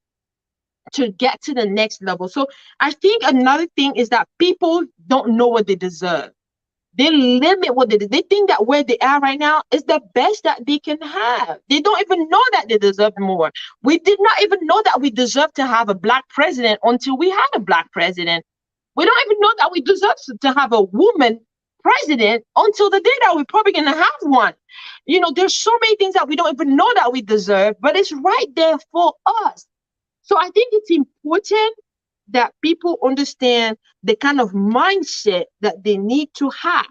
to get to the next level. So I think another thing is that people don't know what they deserve. They limit what they do. They think that where they are right now is the best that they can have. They don't even know that they deserve more. We did not even know that we deserve to have a black president until we had a black president. We don't even know that we deserve to have a woman president until the day that we're probably going to have one. There's so many things that we don't even know that we deserve, but it's right there for us. So I think it's important that people understand the kind of mindset that they need to have.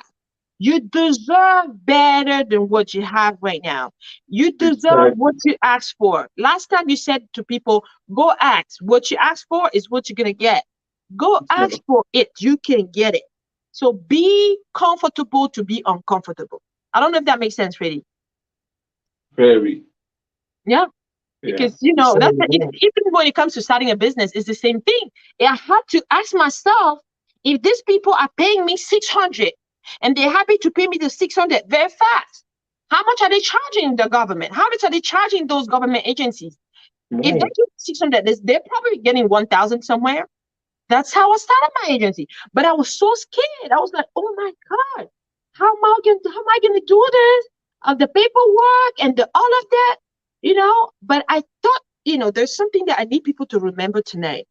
You deserve better than what you have right now. You deserve what Exactly. you ask for. Last time you said to people, go ask. What you ask for is what you're going to get. Go Yeah. ask for it. You can get it. So be comfortable to be uncomfortable. I don't know if that makes sense, Freddie. Very. Yeah. Yeah. Because You said that's it well. even when it comes to starting a business, it's the same thing. I had to ask myself if these people are paying me 600 and they're happy to pay me the 600 very fast. How much are they charging the government? How much are they charging those government agencies? If they Right. give 600, they're probably getting 1,000 somewhere. That's how I started my agency. But I was so scared. I was like, oh my God, how am I gonna do this? The paperwork and all of that, But I thought, there's something that I need people to remember tonight.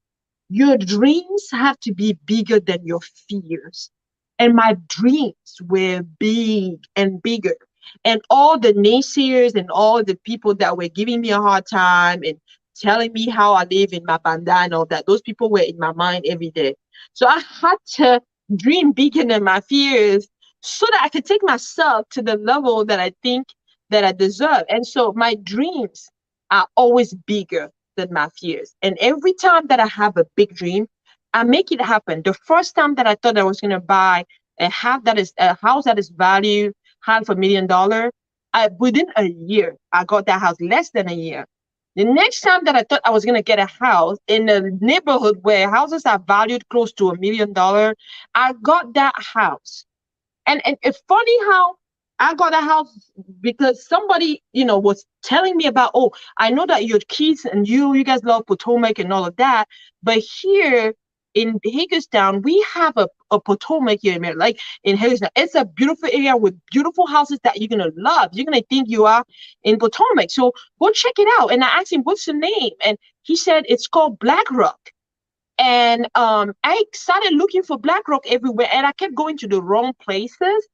Your dreams have to be bigger than your fears. And my dreams were big and bigger. And all the naysayers and all the people that were giving me a hard time and telling me how I live in my bandana and all that, those people were in my mind every day. So I had to dream bigger than my fears so that I could take myself to the level that I think that I deserve. And so my dreams are always bigger than my fears. And every time that I have a big dream, I make it happen. The first time that I thought I was going to buy a house that is valued $500,000, within a year, I got that house, less than a year. The next time that I thought I was going to get a house in a neighborhood where houses are valued close to $1 million, I got that house. And it's funny how I got a house because somebody, was telling me about, oh, I know that your kids and you guys love Potomac and all of that, but here in Hagerstown, we have a Potomac here, man. Like in Hagerstown, it's a beautiful area with beautiful houses that you're gonna love. You're gonna think you are in Potomac. So go check it out. And I asked him, what's the name? And he said it's called Black Rock. And I started looking for BlackRock everywhere, and I kept going to the wrong places.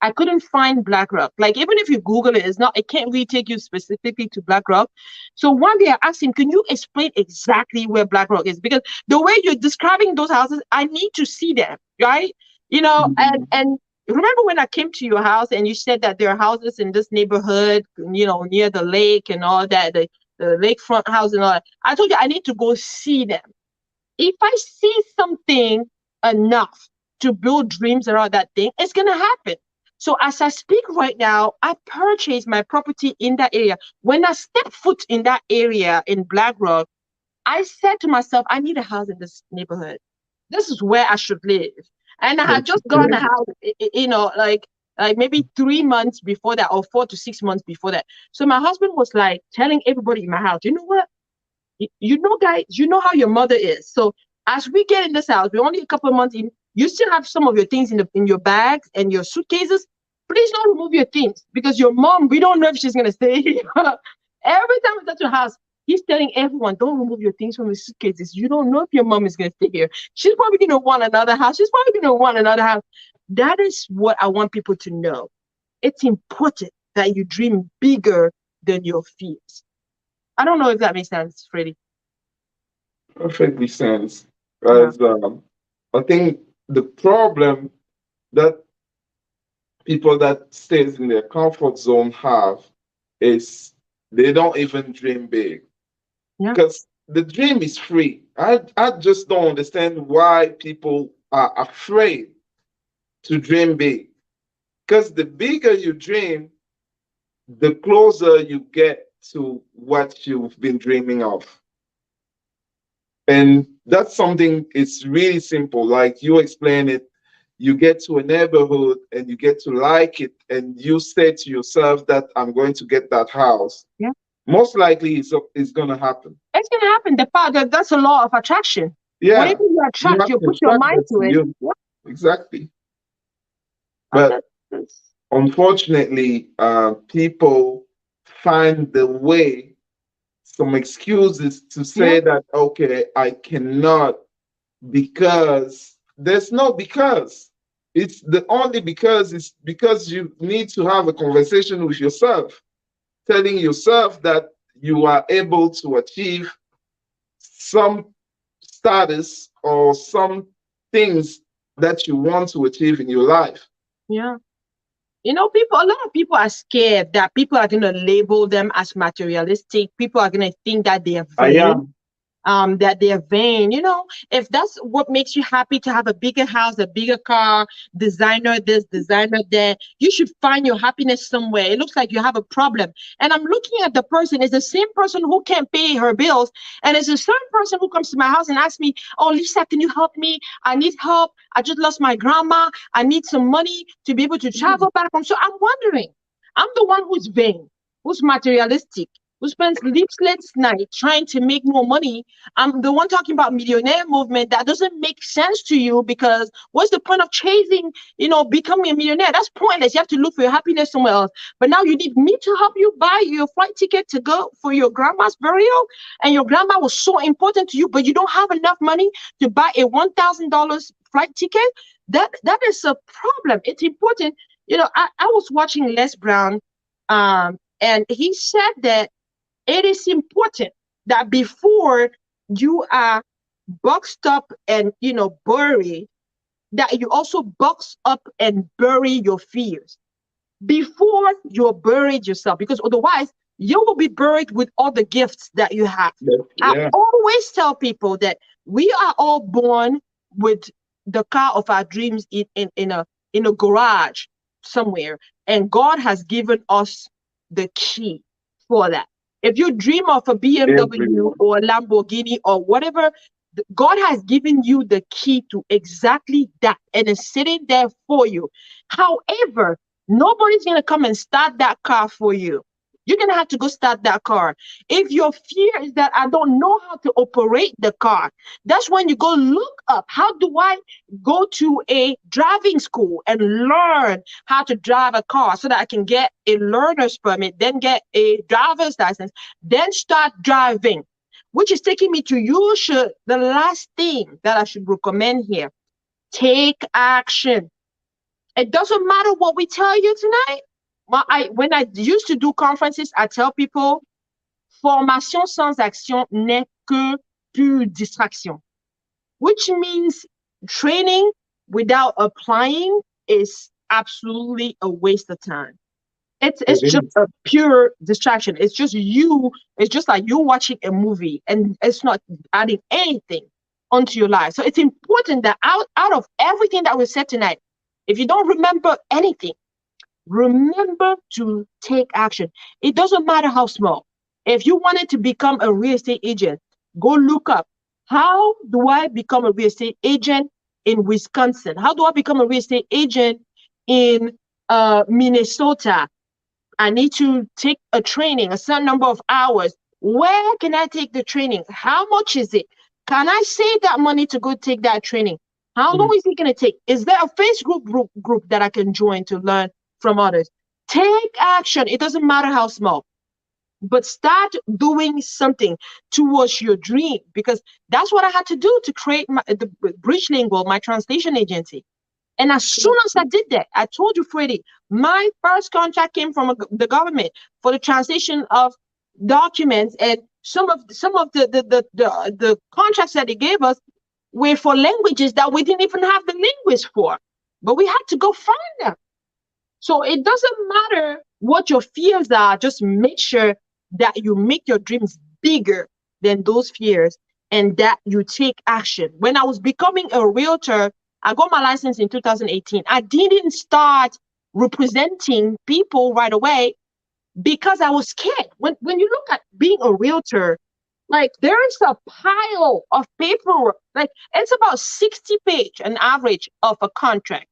I couldn't find BlackRock. Like even if you Google it, it can't really take you specifically to BlackRock. So one day I asked him, "Can you explain exactly where BlackRock is? Because the way you're describing those houses, I need to see them, right? And Mhm. remember when I came to your house and you said that there are houses in this neighborhood, near the lake and all that, the lakefront house and all that. I told you I need to go see them if I see something enough to build dreams around that thing, it's going to happen. So as I speak right now, I purchased my property in that area. When I step foot in that area in Black Rock, I said to myself, I need a house in this neighborhood. This is where I should live. And I had That's just gotten a great. house, like maybe 3 months before that, or 4 to 6 months before that. So my husband was like telling everybody in my house, you know what? Guys, you know how your mother is. So as we get in this house, we're only a couple of months in. You still have some of your things in your bags and your suitcases. Please don't remove your things because your mom, we don't know if she's gonna stay here. Every time we go to the house, he's telling everyone, don't remove your things from the suitcases. You don't know if your mom is going to stay here. She's probably going to want another house. She's probably going to want another house. That is what I want people to know. It's important that you dream bigger than your fears. I don't know if that makes sense, Freddie. Perfectly sense. Yeah. As I think the problem that people that stays in their comfort zone have is they don't even dream big Yeah. because the dream is free. I just don't understand why people are afraid to dream big. Because the bigger you dream, the closer you get to what you've been dreaming of. And that's something, it's really simple. Like you explain it, you get to a neighborhood and you get to like it, and you say to yourself that I'm going to get that house. Yeah. Most likely it's going to happen. It's going to happen. That's a law of attraction. Yeah, Whatever you you attract, have you to put your attract mind that to to it. you. Yeah. Exactly. Uh, But that- that's- unfortunately, people find the way, some excuses to yeah. say that, okay, I cannot because there's no because. It's the only because is because you need to have a conversation with yourself, telling yourself that you are able to achieve some status or some things that you want to achieve in your life. Yeah. A lot of people are scared that people are going to label them as materialistic. People are going to think that they are I vain, am. that they're vain. If that's what makes you happy to have a bigger house, a bigger car, designer this, designer that, you should find your happiness somewhere. It looks like you have a problem. And I'm looking at the person, it's the same person who can't pay her bills. And it's the same person who comes to my house and asks me, oh, Lisa, can you help me? I need help. I just lost my grandma. I need some money to be able to travel back home. So I'm wondering, I'm the one who's vain, who's materialistic, who spends sleepless nights trying to make more money. I'm the one talking about millionaire movement. That doesn't make sense to you, because what's the point of chasing, becoming a millionaire? That's pointless. You have to look for your happiness somewhere else. But now you need me to help you buy your flight ticket to go for your grandma's burial, and your grandma was so important to you, but you don't have enough money to buy a $1,000 flight ticket. That is a problem. It's important. I was watching Les Brown, and he said that it is important that before you are boxed up and buried, that you also box up and bury your fears before you're buried yourself, because otherwise you will be buried with all the gifts that you have. I Yeah. always tell people that we are all born with the car of our dreams in a garage somewhere, and God has given us the key for that. If you dream of a BMW Everyone. or a Lamborghini or whatever, God has given you the key to exactly that, and it's sitting there for you. However, nobody's going to come and start that car for you. You're going to have to go start that car. If your fear is that I don't know how to operate the car, that's when you go look up, how do I go to a driving school and learn how to drive a car so that I can get a learner's permit, then get a driver's license, then start driving. Which is taking me to the last thing that I should recommend here. Take action. It doesn't matter what we tell you tonight. When I used to do conferences, I tell people, formation sans action n'est que pure distraction, which means training without applying is absolutely a waste of time. It's It just is. a pure distraction. It's just you. It's just like you watching a movie, and it's not adding anything onto your life. So it's important that out of everything that we said tonight, if you don't remember anything, remember to take action. It doesn't matter how small. If you wanted to become a real estate agent, go look up, how do I become a real estate agent in Wisconsin? How do I become a real estate agent in Minnesota? I need to take a training, a certain number of hours. Where can I take the training? How much is it? Can I save that money to go take that training? How long Mm. is it going to take? Is there a Facebook group that I can join to learn from others? Take action. It doesn't matter how small. but start doing something towards your dream, because that's what I had to do to create the Bridge Lingual, my translation agency. And as soon as I did that, I told you, Freddie, my first contract came from the government for the translation of documents, and some of the contracts that they gave us were for languages that we didn't even have the linguists for, but we had to go find them. So it doesn't matter what your fears are, just make sure that you make your dreams bigger than those fears and that you take action. When I was becoming a realtor, I got my license in 2018. I didn't start representing people right away because I was scared. When you look at being a realtor, like there is a pile of paperwork. Like it's about 60 page an average of a contract.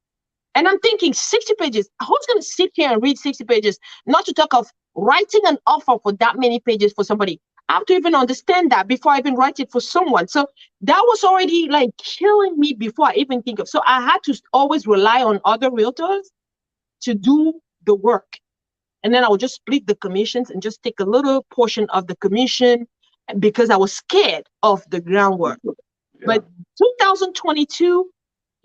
And I'm thinking 60 pages. Who's going to sit here and read 60 pages? Not to talk of writing an offer for that many pages for somebody. I have to even understand that before I even write it for someone. So that was already like killing me before I even think of. So I had to always rely on other realtors to do the work. And then I would just split the commissions and just take a little portion of the commission because I was scared of the groundwork. Yeah. But 2022,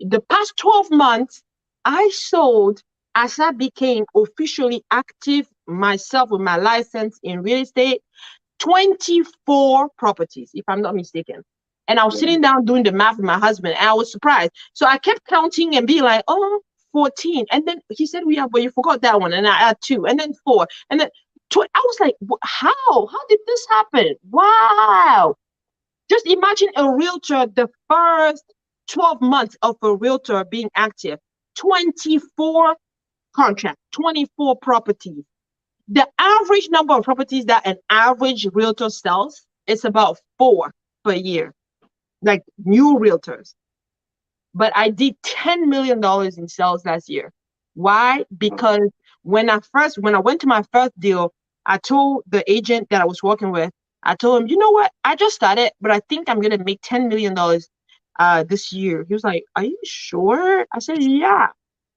the past 12 months, I sold as I became officially active myself with my license in real estate, 24 properties, if I'm not mistaken. And I was Yeah. sitting down doing the math with my husband, and I was surprised. So I kept counting and being like, oh, 14. And then he said, yeah, but you forgot that one. And I had two, and then four, and then I was like, how? How did this happen? Wow. Just imagine a realtor, the first 12 months of a realtor being active, 24 contracts, 24 properties. The average number of properties that an average realtor sells is about four per year, like new realtors. But I did $10 million in sales last year. Why? Because when I went to my first deal, I told the agent that I was working with, I told him, you know what? I just started, but I think I'm gonna make $10 million this year. He was like, are you sure? I said, yeah.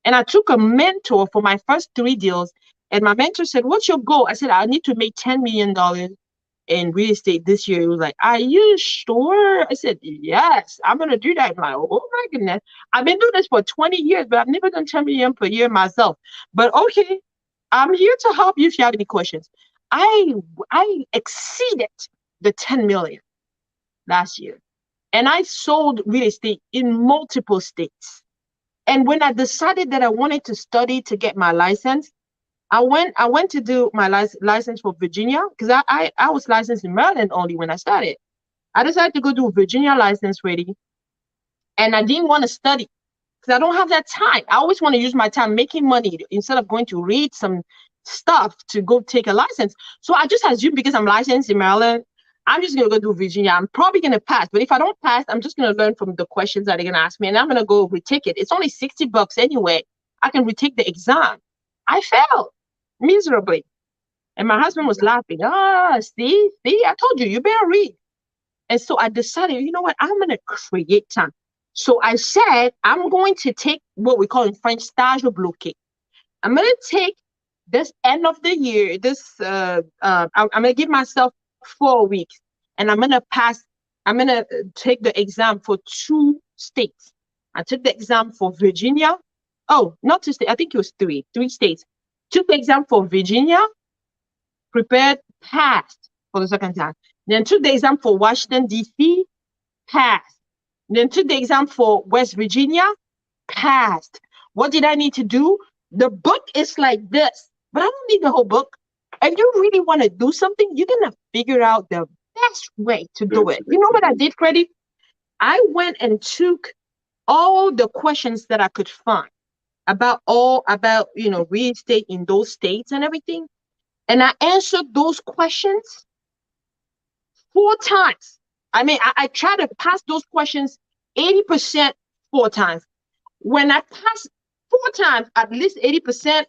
And I took a mentor for my first three deals. And my mentor said, what's your goal? I said, I need to make $10 million in real estate this year. He was like, are you sure? I said, yes, I'm going to do that. I'm like, oh my goodness. I've been doing this for 20 years, but I've never done 10 million per year myself. But okay, I'm here to help you if you have any questions. I I exceeded the 10 million last year. And I sold real estate in multiple states. And when I decided that I wanted to study to get my license, I went to do my license for Virginia because I was licensed in Maryland only when I started. I decided to go do Virginia license ready, and I didn't want to study because I don't have that time. I always want to use my time making money instead of going to read some stuff to go take a license. So I just assumed because I'm licensed in Maryland, I'm just gonna go do Virginia. I'm probably gonna pass, but if I don't pass, I'm just gonna learn from the questions that they're gonna ask me, and I'm gonna go retake it. It's only $60 anyway. I can retake the exam. I failed miserably. And my husband was laughing. Ah, see, I told you, you better read. And so I decided, you know what, I'm going to create time. So I said, I'm going to take what we call in French stage au bloqué. I'm going to take this end of the year, I'm going to give myself 4 weeks and I'm going to pass, I'm going to take the exam for two states. I took the exam for Virginia. Oh, not two states. I think it was three states. Took the exam for Virginia, prepared, passed for the second time. Then took the exam for Washington, D.C., passed. Then took the exam for West Virginia, passed. What did I need to do? The book is like this, but I don't need the whole book. If you really want to do something, you're going to figure out the best way to do it. You know what I did, Freddie? I went and took all the questions that I could find about real estate in those states and everything, and I answered those questions 4 times. I mean, I try to pass those questions 80% 4 times. When I passed 4 times, at least 80%,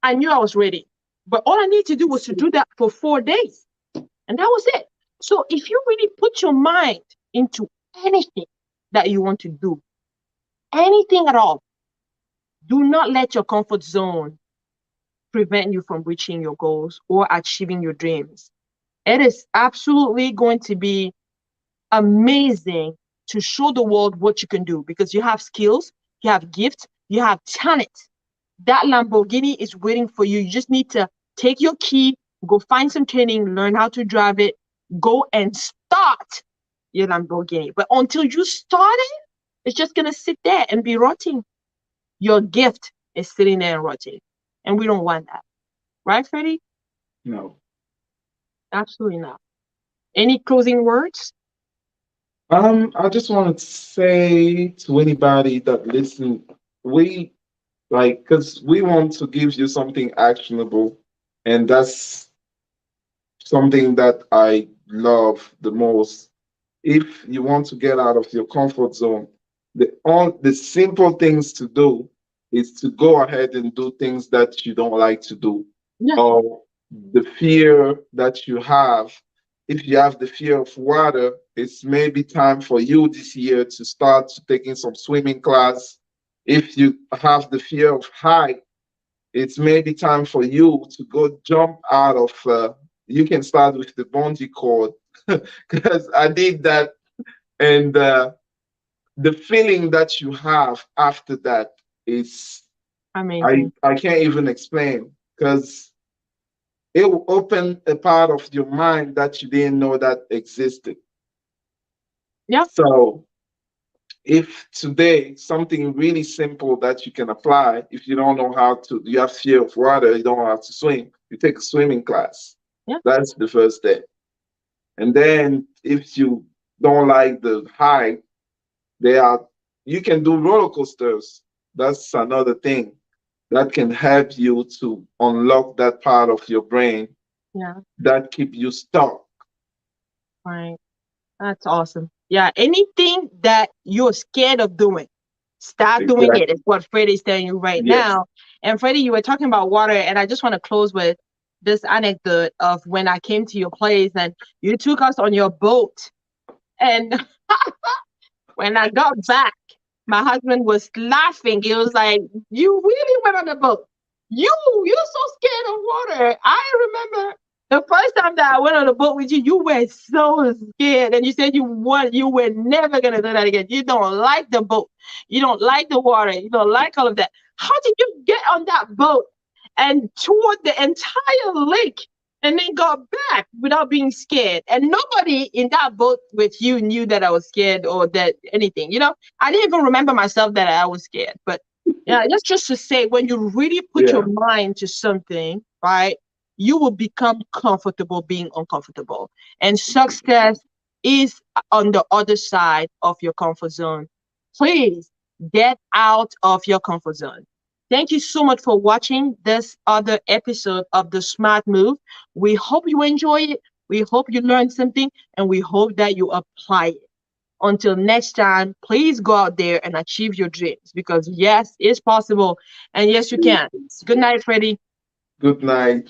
I knew I was ready. But all I needed to do was to do that for 4 days. And that was it. So if you really put your mind into anything that you want to do, anything at all, do not let your comfort zone prevent you from reaching your goals or achieving your dreams. It is absolutely going to be amazing to show the world what you can do because you have skills, you have gifts, you have talent. That Lamborghini is waiting for you. You just need to take your key, go find some training, learn how to drive it, go and start your Lamborghini. But until you start it, it's just going to sit there and be rotting. Your gift is sitting there and rotting. And we don't want that. Right, Freddie? No. Absolutely not. Any closing words? I just want to say to anybody that listen, we like because we want to give you something actionable, and that's something that I love the most. If you want to get out of your comfort zone, the simple things to do is to go ahead and do things that you don't like to do, Yeah, or the fear that you have. If you have the fear of water, it's maybe time for you this year to start taking some swimming class. If you have the fear of height, it's maybe time for you to go jump out of. You can start with the bungee cord because I did that, and the feeling that you have after that is amazing. I can't even explain because it will open a part of your mind that you didn't know that existed. Yeah, So if today something really simple that you can apply, if you don't know how to, you have fear of water, you don't know how to swim, you take a swimming class. yeah, That's the first step. And then if you don't like the height, they are you can do roller coasters. That's another thing that can help you to unlock that part of your brain yeah. that keep you stuck. Right. That's awesome. Yeah, anything that you're scared of doing, start doing it. Exactly. Is what Freddie's telling you right Yes. now. And Freddie, you were talking about water, and I just want to close with this anecdote of when I came to your place and you took us on your boat. And when I got back, my husband was laughing. He was like, "You really went on a boat? You're so scared of water." I remember the first time that I went on a boat with you, you were so scared, and you said you were never gonna do that again. You don't like the boat, you don't like the water, you don't like all of that. How did you get on that boat and toured the entire lake and then got back without being scared? And nobody in that boat with you knew that I was scared or that anything. I didn't even remember myself that I was scared. But yeah, that's just to say when you really put your Yeah. mind to something, right, you will become comfortable being uncomfortable. And success is on the other side of your comfort zone. Please get out of your comfort zone. Thank you so much for watching this other episode of The Smart Move. We hope you enjoy it. We hope you learned something and we hope that you apply it. Until next time, please go out there and achieve your dreams because yes, it's possible and yes, you can. Good night, Freddie. Good night.